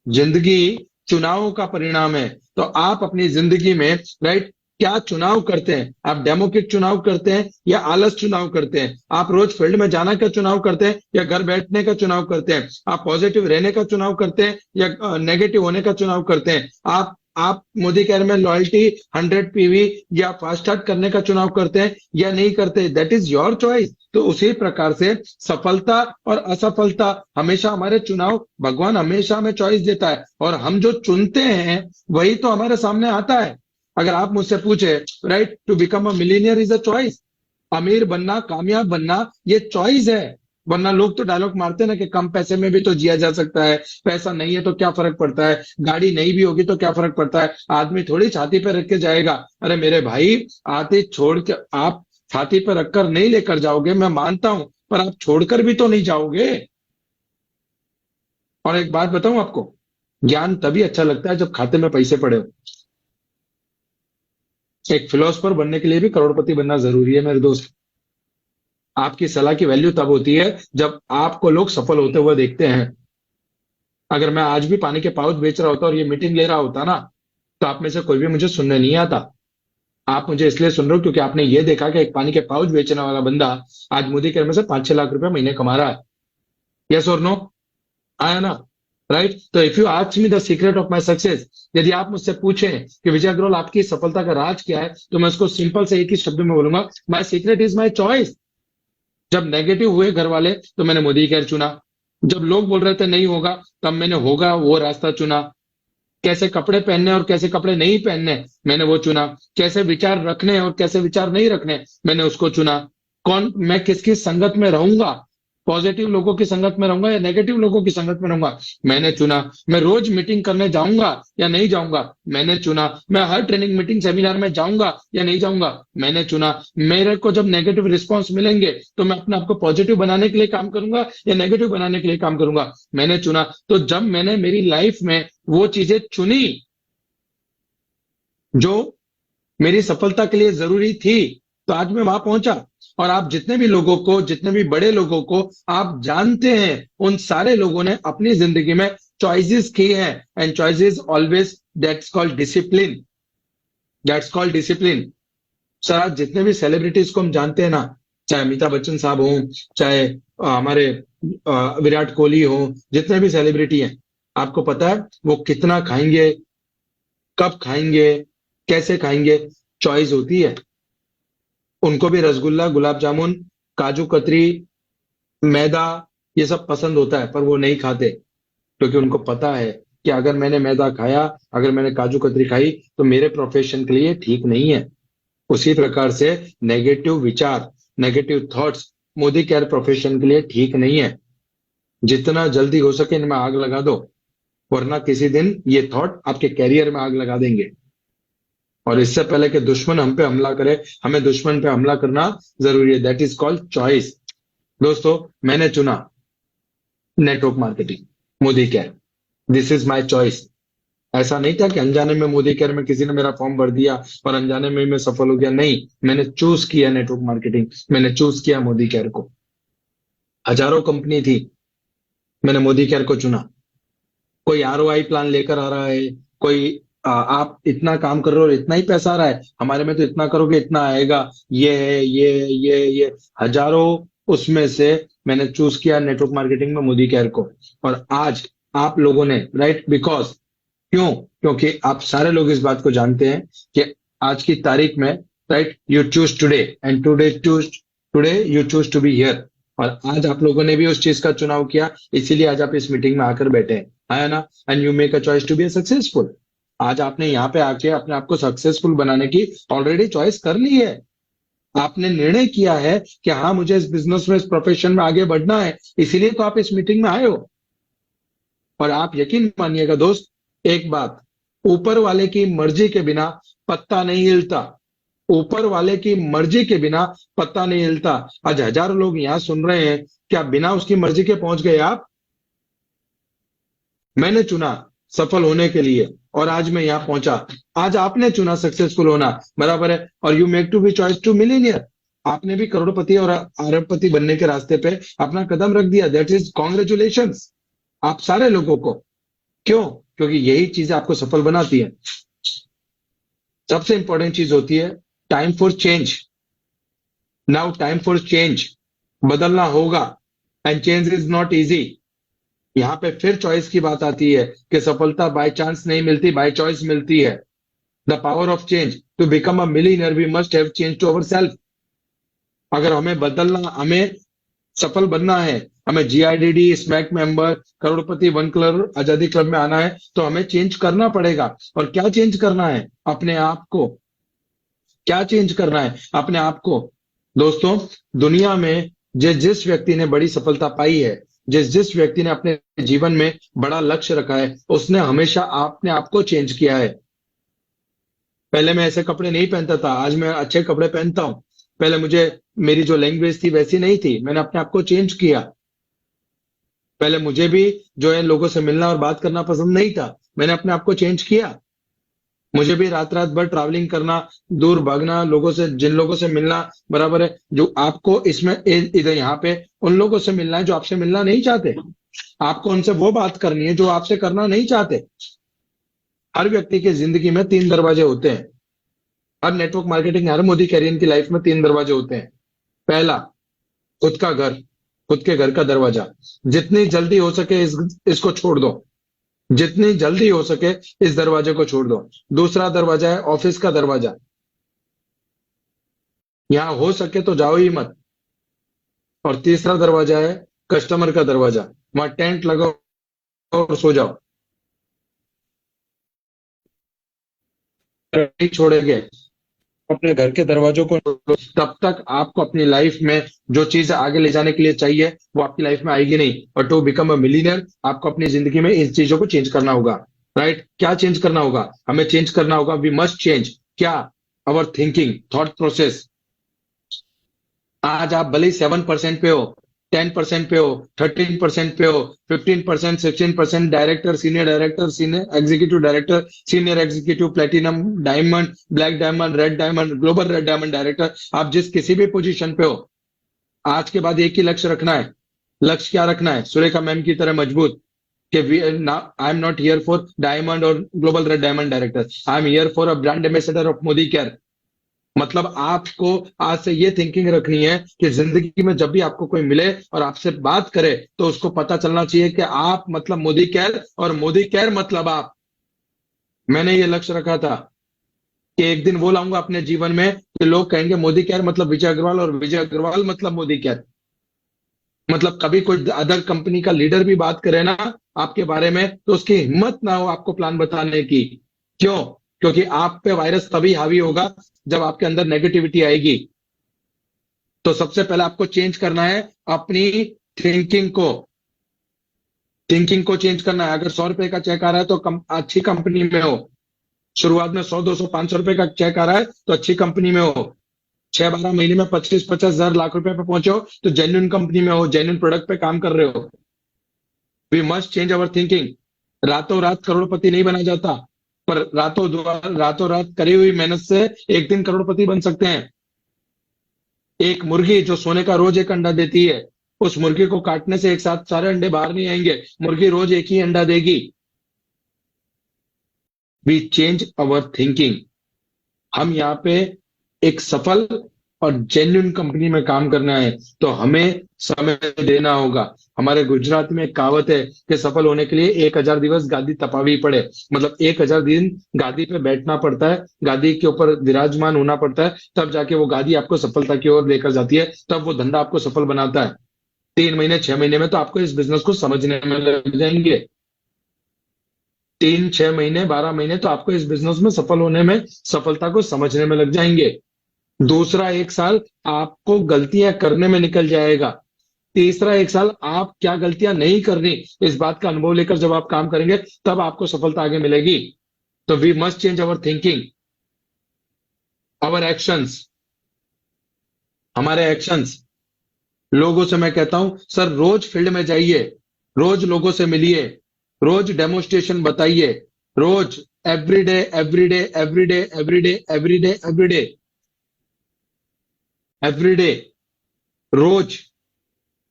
जिंदगी चुनावों का परिणाम है। तो आप अपनी जिंदगी में, राइट, क्या चुनाव करते हैं? आप डेमोक्रेट चुनाव करते हैं या आलस चुनाव करते हैं? आप रोज फील्ड में जाना का चुनाव करते हैं या घर बैठने का चुनाव करते हैं? आप पॉजिटिव रहने का चुनाव करते हैं या नेगेटिव होने का चुनाव करते हैं? आप मोदी केयर में लॉयल्टी 100 पीवी या फास्ट स्टार्ट करने का चुनाव करते हैं या नहीं करते? That is your choice. तो उसी प्रकार से सफलता और असफलता हमेशा हमारे चुनाव, भगवान हमेशा हमें चॉइस देता है, और हम जो चुनते हैं वही तो हमारे सामने आता है। अगर आप मुझसे पूछे, right, to become a millionaire is a choice. अमीर बनना, कामयाब बनना, ये चॉइस है। वरना लोग तो डायलॉग मारते हैं ना कि कम पैसे में भी तो जिया जा सकता है, पैसा नहीं है तो क्या फर्क पड़ता है, गाड़ी नहीं भी होगी तो क्या फर्क पड़ता है, आदमी थोड़ी छाती पे रख के जाएगा। अरे मेरे भाई, आते छोड़ के आप छाती पे रखकर नहीं लेकर जाओगे, मैं मानता हूं, पर आप छोड़कर भी तो नहीं जाओगे। और एक बात बताऊं आपको, ज्ञान तभी अच्छा लगता है जब खाते में पैसे पड़े हो। एक फिलोसफर बनने के लिए भी करोड़पति बनना जरूरी है मेरे दोस्त। आपकी सलाह की वैल्यू तब होती है जब आपको लोग सफल होते हुए देखते हैं। अगर मैं आज भी पानी के पाउच बेच रहा होता और ये मीटिंग ले रहा होता ना, तो आप में से कोई भी मुझे सुनने नहीं आता। आप मुझे इसलिए सुन रहे हो क्योंकि आपने ये देखा कि एक पानी के पाउच बेचने वाला बंदा आज मोदी केयर में से 5-6 लाख रुपए महीने कमा रहा है। यस और नो? आया ना? राइट। तो if you ask me the secret of my success, यदि आप मुझसे पूछें कि विजय अग्रवाल आपकी सफलता का राज क्या है, तो मैं उसको सिंपल से एक ही शब्द में बोलूंगा, my secret is my choice. जब नेगेटिव हुए घर वाले तो मैंने मोदी केयर चुना। जब लोग बोल रहे थे नहीं होगा, तब मैंने होगा वो रास्ता चुना। कैसे कपड़े पहनने और कैसे कपड़े नहीं पहनने, मैंने वो चुना। कैसे विचार रखने और कैसे विचार नहीं रखने, मैंने उसको चुना। कौन मैं किसकी संगत में रहूंगा, पॉजिटिव लोगों की संगत में रहूंगा या नेगेटिव लोगों की संगत में रहूंगा, मैंने चुना। मैं रोज मीटिंग करने जाऊंगा या नहीं जाऊंगा, मैंने चुना। मैं हर ट्रेनिंग मीटिंग सेमिनार में जाऊंगा या नहीं जाऊंगा, मैंने चुना। मेरे को जब नेगेटिव रिस्पॉन्स मिलेंगे तो मैं अपने आप को पॉजिटिव बनाने के लिए काम करूंगा या नेगेटिव बनाने के लिए काम करूंगा, मैंने चुना। तो जब मैंने मेरी लाइफ में वो चीजें चुनी जो मेरी सफलता के लिए जरूरी थी, तो आज मैं वहां पहुंचा। और आप जितने भी लोगों को, जितने भी बड़े लोगों को आप जानते हैं, उन सारे लोगों ने अपनी जिंदगी में चॉइसेस की हैं। And choices always, that's called discipline. That's called discipline. Sir आज जितने भी सेलिब्रिटीज को हम जानते हैं ना, चाहे अमिताभ बच्चन साहब हों, चाहे हमारे विराट कोहली हो, जितने भी सेलिब्रिटी हैं, आपको पता है वो कितना खाएंगे, कब खाएंगे, कैसे खाएंगे, चॉइस होती है। उनको भी रसगुल्ला, गुलाब जामुन, काजू कतरी, मैदा, ये सब पसंद होता है, पर वो नहीं खाते क्योंकि उनको पता है कि अगर मैंने मैदा खाया, अगर मैंने काजू कतरी खाई, तो मेरे प्रोफेशन के लिए ठीक नहीं है। उसी प्रकार से नेगेटिव विचार, negative thoughts Modi care profession के लिए ठीक नहीं है। जितना जल्दी हो सके इनमें आग लगा दो, वरना किसी दिन ये थॉट आपके कैरियर में आग लगा देंगे। और इससे पहले कि दुश्मन हम पे हमला करे, हमें दुश्मन पे हमला करना जरूरी है। That is called choice. दोस्तों, मैंने चुना network marketing, Modi care. This is my choice. ऐसा नहीं था कि अनजाने में मोदी केयर में किसी ने मेरा फॉर्म भर दिया और अनजाने में मैं सफल हो गया। नहीं, मैंने चूज किया नेटवर्क मार्केटिंग, मैंने चूज किया मोदी केयर को। हजारों कंपनी थी, मैंने मोदी केयर को चुना। कोई आरओआई प्लान लेकर आ रहा है, कोई आप इतना काम कर रहे हो और इतना ही पैसा आ रहा है, हमारे में तो इतना करोगे इतना आएगा, ये है, ये हजारों, उसमें से मैंने चूज किया नेटवर्क मार्केटिंग में मोदी केयर को। और आज आप लोगों ने, राइट, बिकॉज, क्यों? क्योंकि आप सारे लोग इस बात को जानते हैं कि आज की तारीख में, right, you choose today and today you choose to be here. और आज आप लोगों ने भी उस चीज का चुनाव किया, इसीलिए आज आप इस मीटिंग में आकर बैठे हैं, आया ना? And you make a choice to be successful. आज आपने यहाँ पे आके अपने आप को सक्सेसफुल बनाने की ऑलरेडी चॉइस कर ली है। आपने निर्णय किया है कि हाँ, मुझे इस बिजनेस में, इस प्रोफेशन में आगे बढ़ना है, इसीलिए तो आप इस मीटिंग में आए हो। और आप यकीन मानिएगा दोस्त, एक बात, ऊपर वाले की मर्जी के बिना पत्ता नहीं हिलता। ऊपर वाले की मर्जी के बिना पत्ता नहीं हिलता। आज हजारों लोग यहां सुन रहे हैं, क्या बिना उसकी मर्जी के पहुंच गए आप? मैंने चुना सफल होने के लिए और आज मैं यहां पहुंचा। आज आपने चुना सक्सेसफुल होना, बराबर है। और you make to be choice to millionaire. आपने भी करोड़पति और अरबपति बनने के रास्ते पे अपना कदम रख दिया। दैट इज कॉन्ग्रेचुलेशंस आप सारे लोगों को। क्यों? क्योंकि यही चीजें आपको सफल बनाती है। सबसे इंपॉर्टेंट चीज होती है time for change. Now time for change, बदलना होगा। And change is not easy. यहां पे फिर चॉइस की बात आती है कि सफलता बाय चांस नहीं मिलती, बाय चॉइस मिलती है। The power of change, to become a millionaire we must have change to our self. अगर हमें बदलना, हमें सफल बनना है, हमें जीआईडीडी, स्मैक मेंबर, करोड़पति, वन कलर, आजादी क्लब में आना है, तो हमें चेंज करना पड़ेगा। और क्या चेंज करना है? अपने आप को। क्या चेंज करना है? अपने आप को। दोस्तों, दुनिया में जिस व्यक्ति ने बड़ी सफलता पाई है, जिस व्यक्ति ने अपने जीवन में बड़ा लक्ष्य रखा है, उसने हमेशा अपने आप को चेंज किया है। पहले मैं ऐसे कपड़े नहीं पहनता था, आज मैं अच्छे कपड़े पहनता हूं। पहले मुझे, मेरी जो लैंग्वेज थी वैसी नहीं थी, मैंने अपने आप को चेंज किया। पहले मुझे भी जो है लोगों से मिलना और बात करना पसंद नहीं था, मैंने अपने आप को चेंज किया। मुझे भी रात रात भर ट्रैवलिंग करना, दूर भागना, लोगों से, जिन लोगों से मिलना, बराबर है। जो आपको इसमें इधर यहाँ पे उन लोगों से मिलना है जो आपसे मिलना नहीं चाहते। आपको उनसे वो बात करनी है जो आपसे करना नहीं चाहते। हर व्यक्ति की जिंदगी में 3 दरवाजे होते हैं। हर नेटवर्क मार्केटिंग, हर मोदी कैरियर की लाइफ में 3 दरवाजे होते हैं। पहला, खुद का घर, खुद के घर का दरवाजा। जितनी जल्दी हो सके इसको छोड़ दो। जितनी जल्दी हो सके इस दरवाजे को छोड़ दो। दूसरा दरवाजा है ऑफिस का दरवाजा। यहां हो सके तो जाओ ही मत। और तीसरा दरवाजा है कस्टमर का दरवाजा। वहां टेंट लगाओ और सो जाओ। नहीं छोड़ेंगे अपने घर के दरवाजों को, तब तक आपको अपनी लाइफ में जो चीज आगे ले जाने के लिए चाहिए वो आपकी लाइफ में आएगी नहीं। और टू बिकम अ मिलीनियर आपको अपनी जिंदगी में इन चीजों को चेंज करना होगा। राइट? क्या चेंज करना होगा? हमें चेंज करना होगा, वी मस्ट चेंज क्या? अवर थिंकिंग, थॉट प्रोसेस। आज आप भले ही 7% पे हो, 10% पे हो, 13% पे हो, 15%, 16%, director, senior executive director, senior executive, platinum, diamond, black diamond, red diamond, global red diamond director, आप जिस किसी भी पोजीशन पे हो, आज के बाद एक ही लक्ष्य रखना है। लक्ष्य क्या रखना है? सुरेखा मैम की तरह मजबूत, कि I am not here for diamond और global red diamond director, I am here for a brand ambassador of Modi care. मतलब आपको आज से ये थिंकिंग रखनी है कि जिंदगी में जब भी आपको कोई मिले और आपसे बात करे तो उसको पता चलना चाहिए कि आप मतलब मोदी केयर और मोदी केयर मतलब आप। मैंने ये लक्ष्य रखा था कि एक दिन वो लाऊंगा अपने जीवन में कि लोग कहेंगे मोदी केयर मतलब विजय अग्रवाल और विजय अग्रवाल मतलब मोदी केयर। मतलब कभी कोई अदर कंपनी का लीडर भी बात करे ना आपके बारे में तो उसकी हिम्मत ना हो आपको प्लान बताने की। क्यों? क्योंकि आप पे वायरस तभी हावी होगा जब आपके अंदर नेगेटिविटी आएगी। तो सबसे पहले आपको चेंज करना है अपनी थिंकिंग को। थिंकिंग को चेंज करना है। अगर 100 रुपए का चेक आ रहा है तो अच्छी कंपनी में हो। शुरुआत में 100, 200, 500 रुपए का चेक आ रहा है तो अच्छी कंपनी में हो। 6-12 महीने में 25-50 हजार लाख रुपए पे पहुंचे हो तो जेन्युइन कंपनी में हो, जेन्युइन प्रोडक्ट पे काम कर रहे हो। We must change our thinking. रातों रात करोड़पति नहीं बना जाता, पर रातों रात करी हुई मेहनत से एक दिन करोड़पति बन सकते हैं। एक मुर्गी जो सोने का रोज एक अंडा देती है, उस मुर्गी को काटने से एक साथ सारे अंडे बाहर नहीं आएंगे। मुर्गी रोज एक ही अंडा देगी। We change our thinking. हम यहाँ पे एक सफल और जेन्युइन कंपनी में काम करना है तो हमें समय देना होगा। हमारे गुजरात में एक कहावत है कि सफल होने के लिए 1000 दिवस गादी तपावी पड़े। मतलब 1000 दिन गादी पे बैठना पड़ता है, गादी के ऊपर विराजमान होना पड़ता है, तब जाके वो गादी आपको सफलता की ओर लेकर जाती है, तब वो धंधा आपको सफल बनाता है। 3 महीने 6 महीने में तो आपको इस बिजनेस को समझने में लग जाएंगे। 3-6 महीने 12 महीने तो आपको इस बिजनेस में सफल होने में, सफलता को समझने में लग जाएंगे। दूसरा 1 साल आपको गलतियां करने में निकल जाएगा। तीसरा 1 साल आप क्या गलतियां नहीं करनी इस बात का अनुभव लेकर जब आप काम करेंगे तब आपको सफलता आगे मिलेगी। तो we must change our thinking, our actions. हमारे एक्शंस। लोगों से मैं कहता हूं सर रोज फील्ड में जाइए, रोज लोगों से मिलिए, रोज डेमोस्ट्रेशन बताइए, रोज everyday everyday everyday everyday everyday everyday everyday रोज।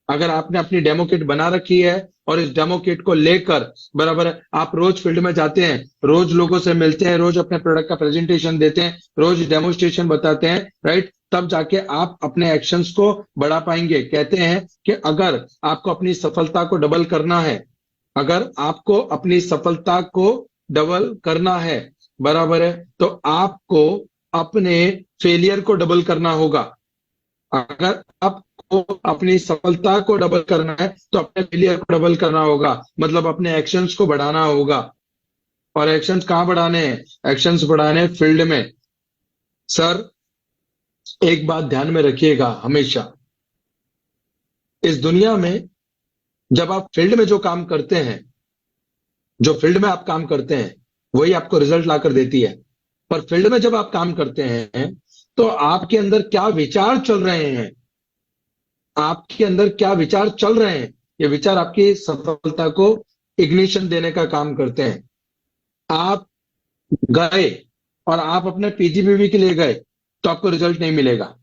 अगर आपने अपनी डेमो किट बना रखी है और इस डेमो किट को लेकर बराबर है, आप रोज फील्ड में जाते हैं, रोज लोगों से मिलते हैं, रोज अपने प्रोडक्ट का प्रेजेंटेशन देते हैं, रोज डेमोस्ट्रेशन बताते हैं, राइट? तब जाके आप अपने एक्शंस को बढ़ा पाएंगे। कहते हैं कि अगर आपको अपनी सफलता को डबल करना है, अगर आपको अपनी सफलता को डबल करना है, बराबर है, तो आपको अपने फेलियर को डबल करना होगा। अगर आपको अपनी सफलता को डबल करना है तो अपने फेलियर को डबल करना होगा। मतलब अपने एक्शंस को बढ़ाना होगा। और एक्शंस कहां बढ़ाने हैं? एक्शंस बढ़ाने हैं फील्ड में। सर एक बात ध्यान में रखिएगा हमेशा, इस दुनिया में जब आप फील्ड में जो काम करते हैं, जो फील्ड में आप काम करते हैं वही आपको रिजल्ट लाकर देती है। पर फील्ड में जब आप काम करते हैं तो आपके अंदर क्या विचार चल रहे हैं, आपके अंदर क्या विचार चल रहे हैं, ये विचार आपकी सफलता को इग्निशन देने का काम करते हैं। आप गए और आप अपने पीजीबीवी के लिए गए तो आपको रिजल्ट नहीं मिलेगा।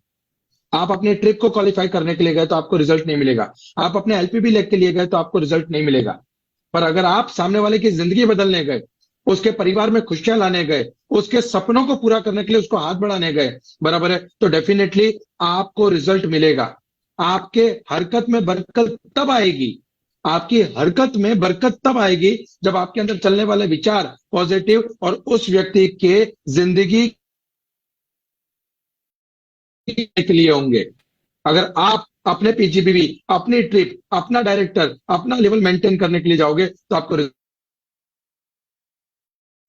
आप अपने ट्रिप को क्वालिफाई करने के लिए गए तो आपको रिजल्ट नहीं मिलेगा। आप अपने एलपीबी लेग के लिए गए तो आपको रिजल्ट नहीं मिलेगा। पर अगर आप सामने वाले की जिंदगी बदलने गए, उसके परिवार में खुशियां लाने गए, उसके सपनों को पूरा करने के लिए उसको हाथ बढ़ाने गए, बराबर है, तो डेफिनेटली आपको रिजल्ट मिलेगा। आपके हरकत में बरकत तब आएगी, आपकी हरकत में बरकत तब आएगी जब आपके अंदर चलने वाले विचार पॉजिटिव और उस व्यक्ति के जिंदगी के लिए होंगे। अगर आप अपने पीजीबीवी, अपनी ट्रिप, अपना डायरेक्टर, अपना लेवल मेंटेन करने के लिए जाओगे तो आपको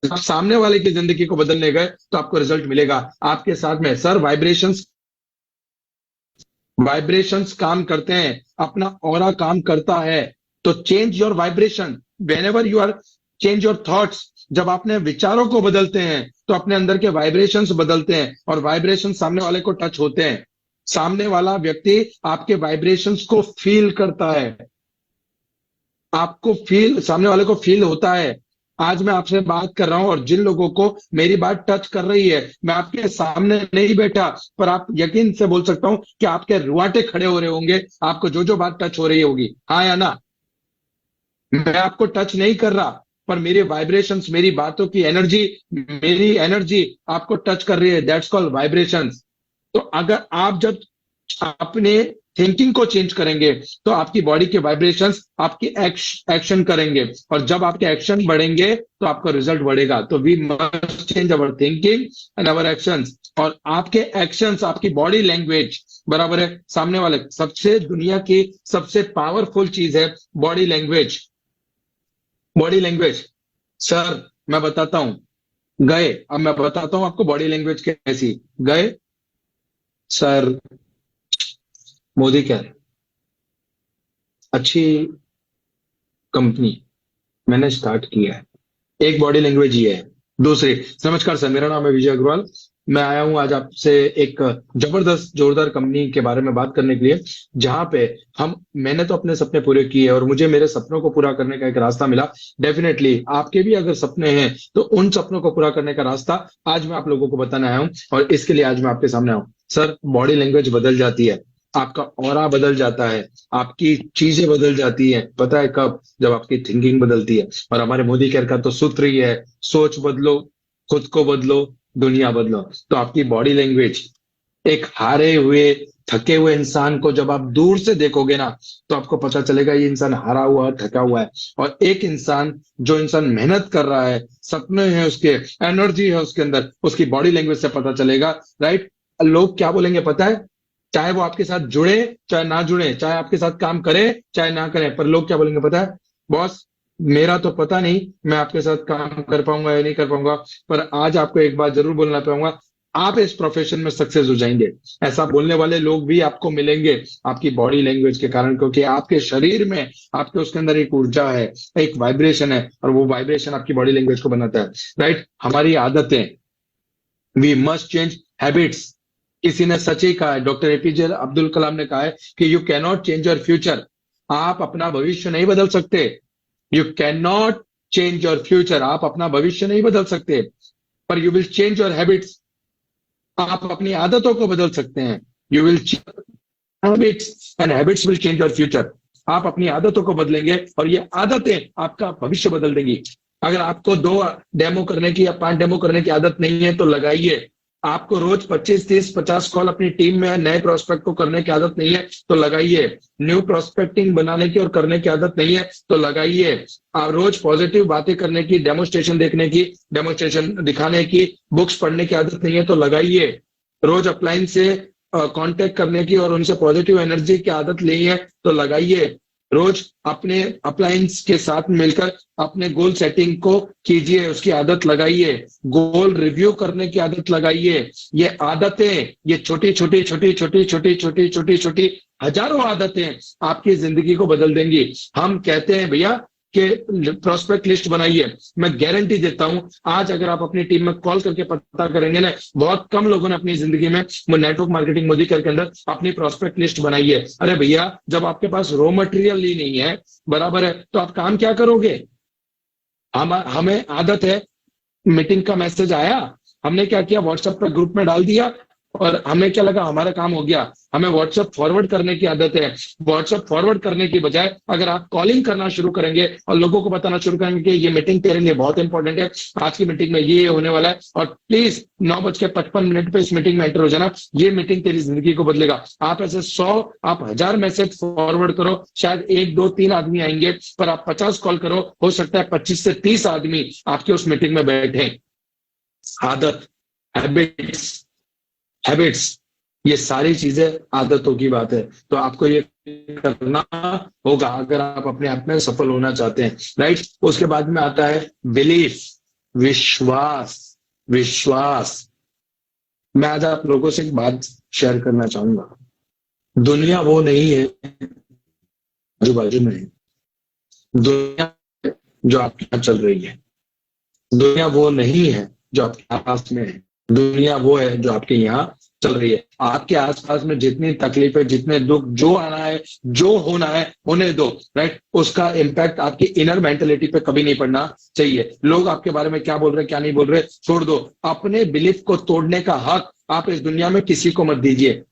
आप सामने वाले की जिंदगी को बदलने गए तो आपको रिजल्ट मिलेगा। आपके साथ में सर वाइब्रेशंस वाइब्रेशंस काम करते हैं, अपना ऑरा काम करता है। तो change your vibration whenever you are, change your thoughts. जब अपने विचारों को बदलते हैं तो अपने अंदर के वाइब्रेशंस बदलते हैं और वाइब्रेशन सामने वाले को टच होते हैं। सामने वाला व्यक्ति आपके वाइब्रेशंस को फील करता है, आपको फील, सामने वाले को फील होता है। आज मैं आपसे बात कर रहा हूं और जिन लोगों को मेरी बात टच कर रही है, मैं आपके सामने नहीं बैठा, पर आप यकीन से बोल सकता हूं कि आपके रुआटे खड़े हो रहे होंगे, आपको जो जो बात टच हो रही होगी, हाँ या ना। मैं आपको टच नहीं कर रहा, पर मेरे वाइब्रेशंस, मेरी बातों की एनर्जी, मेरी एनर्जी आपको टच कर रही है। That's called vibrations. तो अगर आप जब अपने थिंकिंग को चेंज करेंगे तो आपकी बॉडी के वाइब्रेशंस आपकी एक्शन करेंगे, और जब आपके एक्शन बढ़ेंगे तो आपका रिजल्ट बढ़ेगा। तो we must change our thinking and our actions. और आपके एक्शंस, आपकी बॉडी लैंग्वेज, बराबर है, सामने वाले, सबसे दुनिया की सबसे पावरफुल चीज है body language. Body language sir मैं बताता हूं, गए, अब मैं बताता हूं आपको बॉडी लैंग्वेज कैसी। गए सर, मोदी कह रहे अच्छी कंपनी मैंने स्टार्ट किया है, एक बॉडी लैंग्वेज ये है। दूसरी, नमस्कार सर, मेरा नाम है विजय अग्रवाल, मैं आया हूं आज आपसे एक जबरदस्त जोरदार कंपनी के बारे में बात करने के लिए, जहां पे मैंने तो अपने सपने पूरे किए और मुझे मेरे सपनों को पूरा करने का एक रास्ता मिला। डेफिनेटली आपके भी अगर सपने हैं तो उन सपनों को पूरा करने का रास्ता आज मैं आप लोगों को बताने आया हूं, और इसके लिए आज मैं आपके सामने आया हूं। सर बॉडी लैंग्वेज बदल जाती है, आपका ऑरा बदल जाता है, आपकी चीजें बदल जाती हैं। पता है कब? जब आपकी थिंकिंग बदलती है। और हमारे मोदी केयर का तो सूत्र ही है, सोच बदलो, खुद को बदलो, दुनिया बदलो। तो आपकी बॉडी लैंग्वेज, एक हारे हुए, थके हुए इंसान को जब आप दूर से देखोगे ना तो आपको पता चलेगा ये इंसान हारा हुआ, थका हुआ है। और एक इंसान, जो इंसान मेहनत कर रहा है, सपने हैं उसके, एनर्जी है उसके अंदर, उसकी बॉडी लैंग्वेज से पता चलेगा। राइट? लोग क्या बोलेंगे पता है? चाहे वो आपके साथ जुड़े चाहे ना जुड़े, चाहे आपके साथ काम करे चाहे ना करे, पर लोग क्या बोलेंगे पता है? बॉस मेरा तो पता नहीं मैं आपके साथ काम कर पाऊंगा या नहीं कर पाऊंगा, पर आज आपको एक बात जरूर बोलना चाहूंगा, आप इस प्रोफेशन में सक्सेस हो जाएंगे। ऐसा बोलने वाले लोग भी आपको मिलेंगे आपकी बॉडी लैंग्वेज के कारण, क्योंकि आपके शरीर में, आपके उसके अंदर एक ऊर्जा है, एक वाइब्रेशन है, और वो वाइब्रेशन आपकी बॉडी लैंग्वेज को बनाता है। राइट? हमारी आदतें, वी मस्ट चेंज हैबिट्स। किसी ने सच ही कहा है, डॉक्टर एपीजे अब्दुल कलाम ने कहा है कि you can not change your future. आप अपना भविष्य नहीं बदल सकते। You can not change your future, आप अपना भविष्य नहीं बदल सकते, पर you will change your habits. आप अपनी आदतों को बदल सकते हैं। You will habits and habits will change your future. आप अपनी आदतों को बदलेंगे और ये आदतें आपका भविष्य बदल देंगी। अगर आपको 2 डेमो करने की या 5 डेमो करने की आदत नहीं है तो लगाइए। आपको रोज 25, 30, 50 कॉल अपनी टीम में नए प्रोस्पेक्ट को करने की आदत नहीं है तो लगाइए। न्यू प्रोस्पेक्टिंग बनाने की और करने की आदत नहीं है तो लगाइए। आप रोज पॉजिटिव बातें करने की, डेमोस्ट्रेशन देखने की, डेमोस्ट्रेशन दिखाने की, बुक्स पढ़ने की आदत नहीं है तो लगाइए। रोज अपलाइन से कांटेक्ट करने की और उनसे पॉजिटिव एनर्जी की आदत ली है तो लगाइए। रोज अपने अपलायंस के साथ मिलकर अपने गोल सेटिंग को कीजिए, उसकी आदत लगाइए। गोल रिव्यू करने की आदत लगाइए। ये आदतें, ये छोटी छोटी छोटी छोटी छोटी छोटी छोटी छोटी हजारों आदतें आपकी जिंदगी को बदल देंगी। हम कहते हैं भैया कि प्रोस्पेक्ट लिस्ट बनाइए। मैं गारंटी देता हूं आज अगर आप अपनी टीम में कॉल करके पता करेंगे ना, बहुत कम लोगों ने अपनी जिंदगी में नेटवर्क मार्केटिंग मोदी केयर के अंदर अपनी प्रोस्पेक्ट लिस्ट बनाई है। अरे भैया जब आपके पास रॉ मटेरियल ही नहीं है, बराबर है, तो आप काम क्या करोगे? हमें आदत है, मीटिंग का मैसेज आया, हमने क्या किया, व्हाट्सएप पर ग्रुप में डाल दिया और हमें क्या लगा हमारा काम हो गया। हमें व्हाट्सएप फॉरवर्ड करने की आदत है। व्हाट्सएप फॉरवर्ड करने की बजाय अगर आप कॉलिंग करना शुरू करेंगे और लोगों को बताना शुरू करेंगे कि ये मीटिंग तेरे लिए बहुत इंपॉर्टेंट है, आज की मीटिंग में ये होने वाला है और प्लीज 9:55 पे इस मीटिंग में एंटर हो जाना, ये मीटिंग तेरी जिंदगी को बदलेगा। आप ऐसे 100 आप 1000 मैसेज फॉरवर्ड करो, शायद 1 2 3 आदमी आएंगे, पर आप 50 कॉल करो, हो सकता है 25 से 30 आदमी आपके उस मीटिंग में बैठे। आदत, हैबिट्स, ये सारी चीजें आदतों की बात है। तो आपको ये करना होगा अगर आप अपने आप में सफल होना चाहते हैं, राइट। उसके बाद में आता है बिलीफ, विश्वास। विश्वास, मैं आज आप लोगों से एक बात शेयर करना चाहूंगा। दुनिया वो नहीं है आजू बाजू में है, दुनिया जो आपके यहाँ चल रही है। दुनिया वो नहीं है जो आपके आसपास में है, दुनिया वो है जो आपके यहाँ चल रही है। आपके आसपास में जितनी तकलीफें, जितने दुख, जो आना है, जो होना है, होने दो, राइट। उसका इम्पैक्ट आपकी इनर मेंटेलिटी पे कभी नहीं पड़ना चाहिए। लोग आपके बारे में क्या बोल रहे हैं, क्या नहीं बोल रहे, छोड़ दो। अपने बिलीफ को तोड़ने का हक आप इस दुनिया में किसी को मत दीजिए।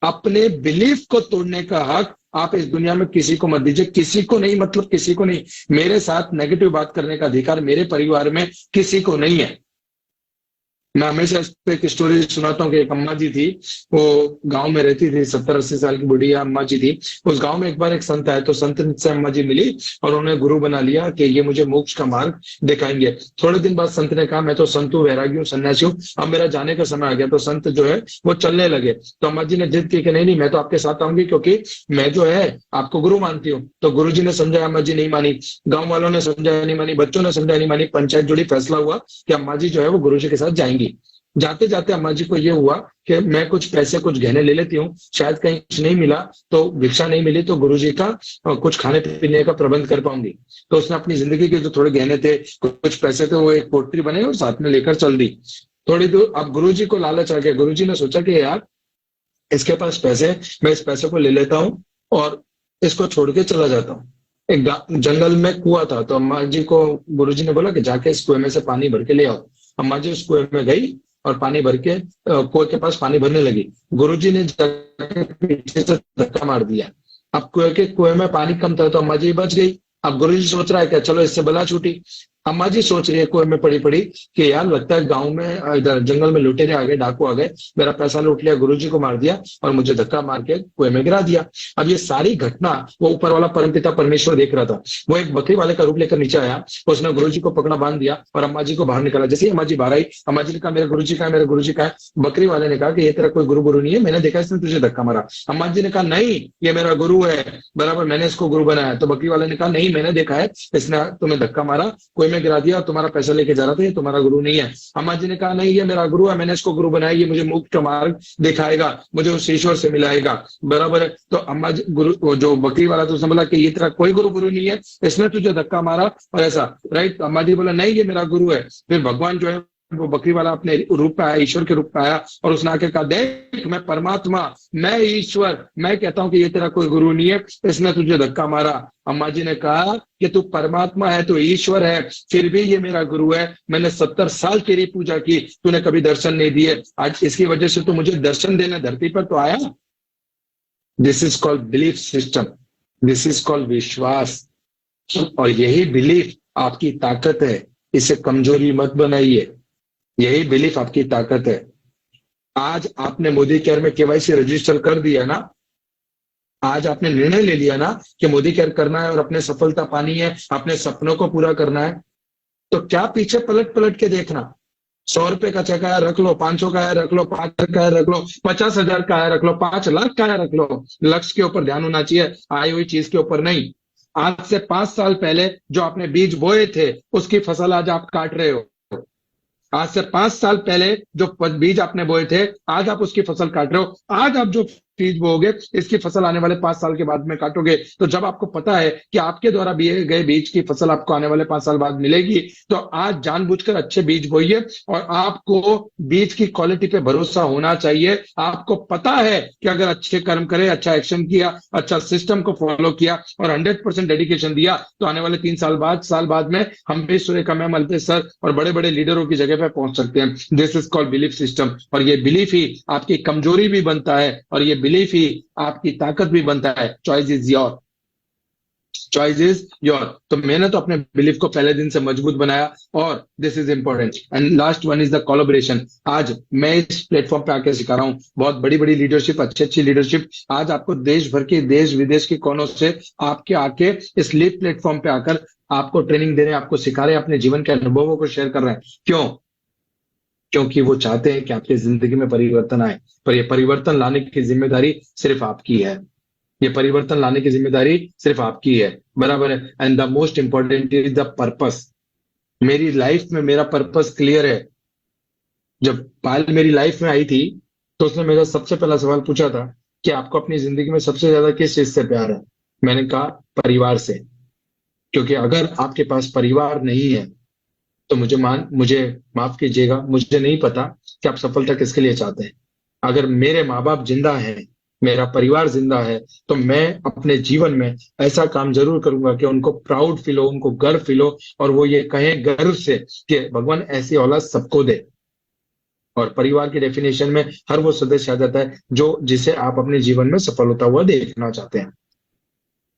अपने बिलीफ को तोड़ने का हक आप इस दुनिया में किसी को मत दीजिए। किसी को नहीं, मतलब किसी को नहीं। मेरे साथ नेगेटिव बात करने का अधिकार मेरे परिवार में किसी को नहीं है। मैं हमेशा इस पे एक स्टोरी सुनाता हूँ कि एक अम्मा जी थी, वो गांव में रहती थी, 70-80 साल की बुढ़िया अम्मा जी थी। उस गांव में एक बार एक संत आए, तो संत से अम्मा जी मिली और उन्हें गुरु बना लिया कि ये मुझे मोक्ष का मार्ग दिखाएंगे। थोड़े दिन बाद संत ने कहा, मैं तो संत हूँ, वैरागी हूँ, सन्यासी हूँ, अब मेरा जाने का समय आ गया। तो संत जो है वो चलने लगे। तो अम्मा जी ने जिद की कि नहीं, मैं तो आपके साथ आऊंगी, क्योंकि मैं जो है आपको गुरु मानती हूँ। तो गुरु जी ने समझाया, अम्मा जी नहीं मानी, गाँव वालों ने समझाया, नहीं मानी, बच्चों ने समझाया, नहीं मानी। पंचायत जुड़ी, फैसला हुआ कि अम्मा जी जो है वो गुरु जी के साथ जाएंगी। जाते जाते अम्मा जी को ये हुआ कि मैं कुछ पैसे, कुछ गहने ले लेती हूँ, शायद कहीं कुछ नहीं मिला, तो भिक्षा नहीं मिली तो गुरुजी का कुछ खाने पीने का प्रबंध कर पाऊंगी। तो उसने अपनी जिंदगी के जो थोड़े गहने थे, कुछ पैसे थे, वो एक पोटली बने और साथ में लेकर चल दी। थोड़ी दूर अब गुरुजी को लालच आ गया। गुरुजी ने सोचा कि यार इसके पास पैसे, मैं इस पैसे को ले लेता हूँ और इसको छोड़ के चला जाता हूँ। एक जंगल में कुआं था, तो अम्मा जी को गुरुजी ने बोला कि जाके इस कुएं में से पानी भर के ले आओ। अम्मा जी उस कुएं में गई और पानी भर के कुएं के पास पानी भरने लगी। गुरुजी ने जाके पीछे से धक्का मार दिया। अब कुएं में पानी कम था, तो अम्मा जी बच गई। अब गुरुजी सोच रहा है कि चलो इससे बला छूटी। अम्मा जी सोच रही है कुएं में पड़ी पड़ी कि यार लगता है गांव में, इधर जंगल में लुटेरे आ गए, डाकू आ गए, मेरा पैसा लूट लिया, गुरुजी को मार दिया और मुझे धक्का मार के कुएं में गिरा दिया। अब ये सारी घटना वो ऊपर वाला परमपिता परमेश्वर देख रहा था। वो एक बकरी वाले का रूप लेकर नीचे आया, उसने गुरुजी को पकड़ा, बांध दिया और अम्मा जी को बाहर निकाला। जैसे ही अम्मा जी बाहर आई, अम्मा जी ने कहा, मेरे गुरुजी का है, मेरे गुरुजी का है। बकरी वाले ने कहा कि ये तेरा कोई गुरु नहीं है, मैंने देखा इसने तुझे धक्का मारा। अम्मा जी ने कहा, नहीं ये मेरा गुरु है, बराबर मैंने इसको गुरु बनाया। तो बकरी वाले ने कहा, नहीं मैंने देखा है, इसने तुम्हें धक्का मारा, कुएं में गिरा दिया, तुम्हारा पैसा लेके जा रहा था, ये तुम्हारा गुरु नहीं है। अम्मा जी ने कहा, नहीं ये मेरा गुरु है, मैंने इसको गुरु बनाया, ये मुझे मुक्त का मार्ग दिखाएगा, मुझे उस ईश्वर से मिलाएगा, बराबर है। तो अम्मा जी, गुरु जो बकरी वाला तो उसने बोला कि ये तेरा कोई गुरु नहीं है, इसने तुझे धक्का मारा और ऐसा, राइट। अम्मा जी बोला, नहीं ये मेरा गुरु है। फिर भगवान जो है वो बकरी वाला अपने रूप में आया, ईश्वर के रूप में आया और उसने आके कहा, देख मैं परमात्मा, मैं ईश्वर, मैं कहता हूं कि ये तेरा कोई गुरु नहीं है, इसने तुझे धक्का मारा। अम्मा जी ने कहा कि तू परमात्मा है, तू ईश्वर है, फिर भी ये मेरा गुरु है, मैंने 70 साल तेरी पूजा की, तूने कभी दर्शन नहीं दिए, आज इसकी वजह से तू मुझे दर्शन देने धरती पर तो आया। This is called belief system, this is called विश्वास। और यही बिलीफ आपकी ताकत है, इसे कमजोरी मत बनाइए, यही बिलीफ आपकी ताकत है। आज आपने मोदी केयर में केवाईसी रजिस्टर कर दिया ना, आज आपने निर्णय ले लिया ना कि मोदी केयर करना है और अपने सफलता पानी है, अपने सपनों को पूरा करना है, तो क्या पीछे पलट पलट के देखना। 100 रुपए का चेक आया रख लो, 500 का आया रख लो, 5,000 का आया रख लो, 50,000 का आया रख लो, 5 लाख का आया रख लो। लक्ष्य के ऊपर ध्यान होना चाहिए, आई हुई चीज के ऊपर नहीं। आज से 5 साल पहले जो आपने बीज बोए थे, उसकी फसल आज आप काट रहे हो। आज से 5 साल पहले जो बीज आपने बोए थे, आज आप उसकी फसल काट रहे हो। आज आप जो बीज बोओगे, इसकी फसल आने वाले 5 साल के बाद में काटोगे। तो जब आपको पता है कि आपके द्वारा दिए गए बीज की फसल आपको आने वाले 5 साल बाद मिलेगी, तो आज जानबूझकर अच्छे बीज बोइए। और आपको बीज की क्वालिटी पे भरोसा होना चाहिए। आपको पता है कि अगर अच्छे कर्म करे, अच्छा एक्शन किया, अच्छा सिस्टम को फॉलो किया और 100% डेडिकेशन दिया, तो आने वाले 3 साल बाद में हम भी सूर्यकांत मैम, अल्पेश सर और बड़े बड़े लीडरों की जगह पे पहुंच सकते हैं। This is called belief system. और ये बिलीफ ही आपकी कमजोरी भी बनता है और ये बिलीफ ही आपकी ताकत भी बनता है। Choice is your, choice is your. तो मैंने तो अपने बिलीफ को पहले दिन से मजबूत बनाया। और this is important and last one is the collaboration. आज मैं इस प्लेटफॉर्म पे आके सिखा रहा हूँ बहुत बड़ी बड़ी लीडरशिप, अच्छी अच्छी लीडरशिप। आज आपको देश भर के, देश विदेश के कोनों से आपके आके इस लीड प्लेटफॉर्म पे आकर आपको ट्रेनिंग दे रहे हैं, आपको सिखा रहे हैं, अपने जीवन के अनुभवों को शेयर कर रहे हैं। क्यों? क्योंकि वो चाहते हैं कि आपकी जिंदगी में परिवर्तन आए। पर ये परिवर्तन लाने की जिम्मेदारी सिर्फ आपकी है। ये परिवर्तन लाने की जिम्मेदारी सिर्फ आपकी है, बराबर है। And the most important is the purpose. मेरी लाइफ में मेरा पर्पस क्लियर है। जब पायल मेरी लाइफ में आई थी तो उसने मेरा सबसे पहला सवाल पूछा था कि आपको अपनी जिंदगी में सबसे ज्यादा किस चीज से प्यार है? मैंने कहा परिवार से। क्योंकि अगर आपके पास परिवार नहीं है तो मुझे माफ कीजिएगा, मुझे नहीं पता कि आप सफलता किसके लिए चाहते हैं। अगर मेरे माँ बाप जिंदा हैं, मेरा परिवार जिंदा है, तो मैं अपने जीवन में ऐसा काम जरूर करूंगा कि उनको प्राउड फील हो, उनको गर्व फील हो और वो ये कहें गर्व से कि भगवान ऐसी औलाद सबको दे। और परिवार की डेफिनेशन में हर वो सदस्य आ जाता है जो जिसे आप अपने जीवन में सफल होता हुआ देखना चाहते हैं।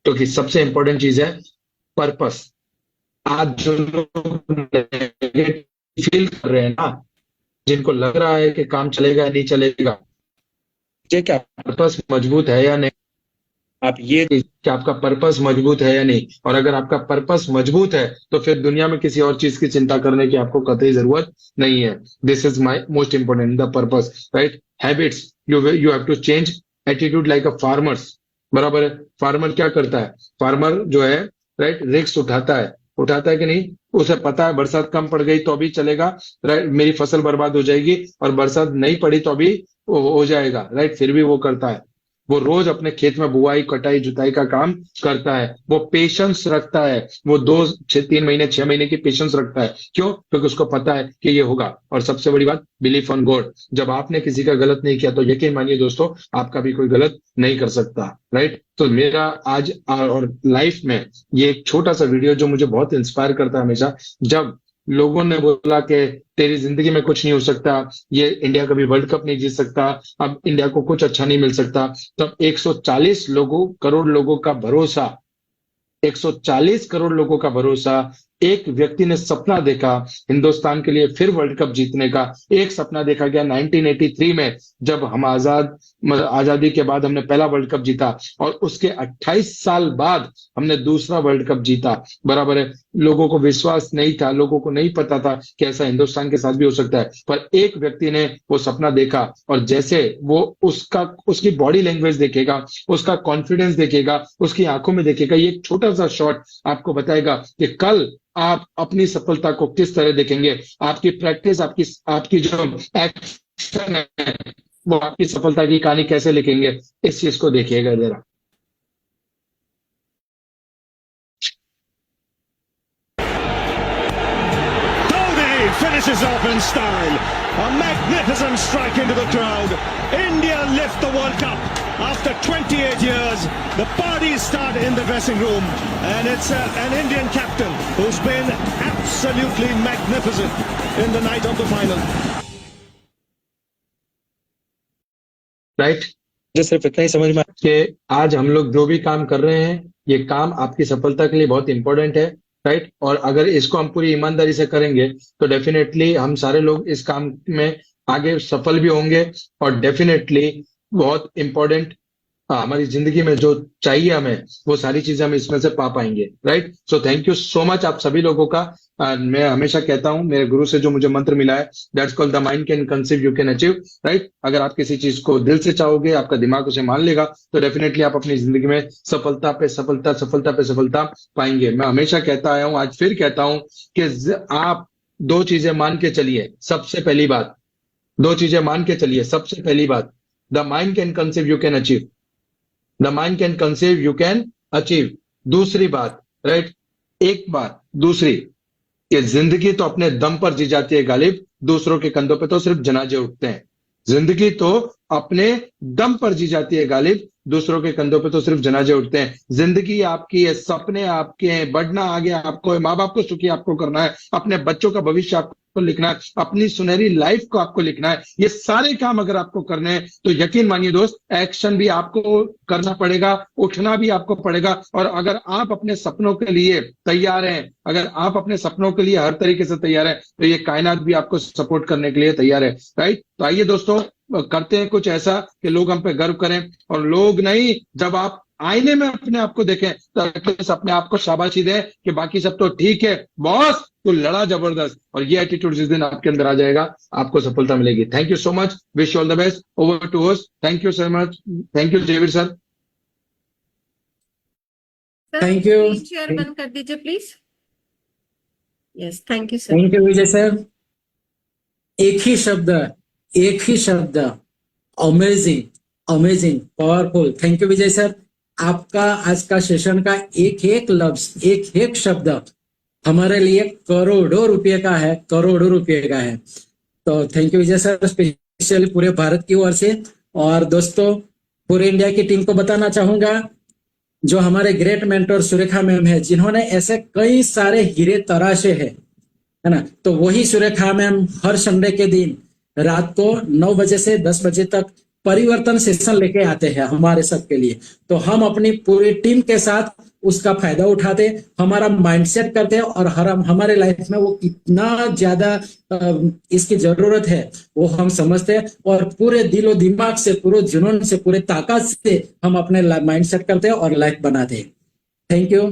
क्योंकि सबसे इंपॉर्टेंट चीज है पर्पस। आज जो लोग फील कर रहे हैं ना, जिनको लग रहा है कि काम चलेगा या नहीं चलेगा, ये क्या पर्पस मजबूत है या नहीं, आप ये कि आपका पर्पस मजबूत है या नहीं। और अगर आपका पर्पस मजबूत है तो फिर दुनिया में किसी और चीज की चिंता करने की आपको कतई जरूरत नहीं है। This is my most important, the purpose, right. Habits, you have to change attitude like a farmers, बराबर है। फार्मर क्या करता है? फार्मर जो है, राइट, रिस्क उठाता है कि नहीं? उसे पता है बरसात कम पड़ गई तो भी चलेगा, राइट, मेरी फसल बर्बाद हो जाएगी, और बरसात नहीं पड़ी तो भी हो जाएगा, राइट, फिर भी वो करता है। वो रोज अपने खेत में बुआई, कटाई, जुताई का काम करता है। वो पेशेंस रखता है। वो 2-3 महीने 6 महीने की पेशेंस रखता है। क्यों? क्योंकि उसको पता है कि ये होगा। और सबसे बड़ी बात, बिलीफ ऑन गॉड। जब आपने किसी का गलत नहीं किया तो यकीन मानिए दोस्तों, आपका भी कोई गलत नहीं कर सकता, राइट। तो मेरा आज और लाइफ में ये एक छोटा सा वीडियो जो मुझे बहुत इंस्पायर करता है हमेशा, जब लोगों ने बोला कि तेरी जिंदगी में कुछ नहीं हो सकता, ये इंडिया कभी वर्ल्ड कप नहीं जीत सकता, अब इंडिया को कुछ अच्छा नहीं मिल सकता, तब 140 करोड़ लोगों का भरोसा, 140 करोड़ लोगों का भरोसा, एक व्यक्ति ने सपना देखा हिंदुस्तान के लिए फिर वर्ल्ड कप जीतने का। एक सपना देखा गया 1983 में, जब हम आजादी के बाद हमने पहला वर्ल्ड कप जीता, और उसके 28 साल बाद हमने दूसरा वर्ल्ड कप जीता, बराबर है। लोगों को विश्वास नहीं था, लोगों को नहीं पता था कि ऐसा हिंदुस्तान के साथ भी हो सकता है, पर एक व्यक्ति ने वो सपना देखा, और जैसे वो उसकी बॉडी लैंग्वेज देखेगा, उसका कॉन्फिडेंस देखेगा, उसकी आंखों में देखेगा, ये एक छोटा सा शॉट आपको बताएगा कि कल आप अपनी सफलता को किस तरह देखेंगे। आपकी प्रैक्टिस, आपकी जो एक्शन है, वो आपकी सफलता की कहानी कैसे लिखेंगे, इस चीज को देखिएगा जरा। Finishes off in style. A magnificent strike into the crowd. India lift the World Cup. After 28 years, the parties start in the dressing room. And it's an Indian captain who's been absolutely magnificent in the night of the final. Right, मुझे सिर्फ इतना ही समझ में आया कि आज हम लोग जो भी काम कर रहे हैं, ये काम आपकी सफलता के लिए बहुत इंपॉर्टेंट है, राइट। और अगर इसको हम पूरी ईमानदारी से करेंगे तो डेफिनेटली हम सारे लोग इस काम में आगे सफल भी होंगे, और डेफिनेटली बहुत इंपॉर्टेंट हमारी जिंदगी में जो चाहिए हमें, वो सारी चीजें हम इसमें से पा पाएंगे, right. So thank you so much आप सभी लोगों का। मैं हमेशा कहता हूं, मेरे गुरु से जो मुझे मंत्र मिला है, that's called the mind can conceive you can achieve, right. अगर आप किसी चीज को दिल से चाहोगे, आपका दिमाग उसे मान लेगा, तो डेफिनेटली आप अपनी जिंदगी में सफलता पे सफलता पाएंगे। मैं हमेशा कहता आया हूं, आज फिर कहता हूं कि आप 2 चीजें मान के चलिए। सबसे पहली बात, 2 चीजें मान के चलिए। सबसे पहली बात, the mind can conceive, you can achieve. The mind can conceive, you can achieve. दूसरी बात, राइट, एक बात दूसरी, कि जिंदगी तो अपने दम पर जी जाती है गालिब, दूसरों के कंधों पे तो सिर्फ जनाजे उठते हैं। जिंदगी तो अपने दम पर जी जाती है गालिब, दूसरों के कंधों पे तो सिर्फ जनाजे उठते हैं। जिंदगी आपकी है, सपने आपके हैं, बढ़ना आगे आपको है, माँ बाप को सुखी आपको करना है, अपने बच्चों का भविष्य आपको लिखना है, अपनी सुनहरी लाइफ को आपको लिखना है। ये सारे काम अगर आपको करने हैं तो यकीन मानिए दोस्त, एक्शन भी आपको करना पड़ेगा, उठना भी आपको पड़ेगा। और अगर आप अपने सपनों के लिए तैयार हैं, अगर आप अपने सपनों के लिए हर तरीके से तैयार हैं, तो ये कायनात भी आपको सपोर्ट करने के लिए तैयार है, राइट। तो आइए दोस्तों, करते हैं कुछ ऐसा कि लोग हम पे गर्व करें, और लोग नहीं, जब आप आईने में अपने आप को देखें तो एटलीस्ट अपने आप को शाबाशी दें कि बाकी सब तो ठीक है बॉस, तो लड़ा जबरदस्त। और ये एटीट्यूड जिस दिन आपके अंदर आ जाएगा, आपको सफलता मिलेगी। Thank you so much, wish all the best. Over to host. Thank you so much, thank you Jaiveer sir. Thank you. Share बंद कर दीजिए please. Yes, thank you sir. Thank you Vijay sir. एक ही शब्द, amazing, amazing, powerful. Thank you Vijay sir. आपका आज का session का एक एक लफ्ज, एक एक शब्द हमारे लिए करोड़ों रुपए का है, करोड़ों रुपए का है। तो thank you Vijay sir, specially पूरे भारत की ओर से। और दोस्तों, पूरे इंडिया की टीम को बताना चाहूंगा, जो हमारे ग्रेट मेंटर सुरेखा मैम है, जिन्होंने ऐसे कई सारे हीरे तराशे हैं, है ना, तो वही सुरेखा मैम हर संडे के दिन रात को 9 बजे से 10 बजे तक परिवर्तन सेशन लेके आते हैं हमारे सबके लिए। तो हम अपनी पूरी टीम के साथ उसका फायदा उठाते, हमारा माइंडसेट करते हैं, और हमारे लाइफ में वो कितना ज्यादा इसकी जरूरत है वो हम समझते हैं, और पूरे दिलो दिमाग से, पूरे जुनून से, पूरे ताकत से हम अपने माइंडसेट करते हैं और लाइफ बनाते हैं। Thank you.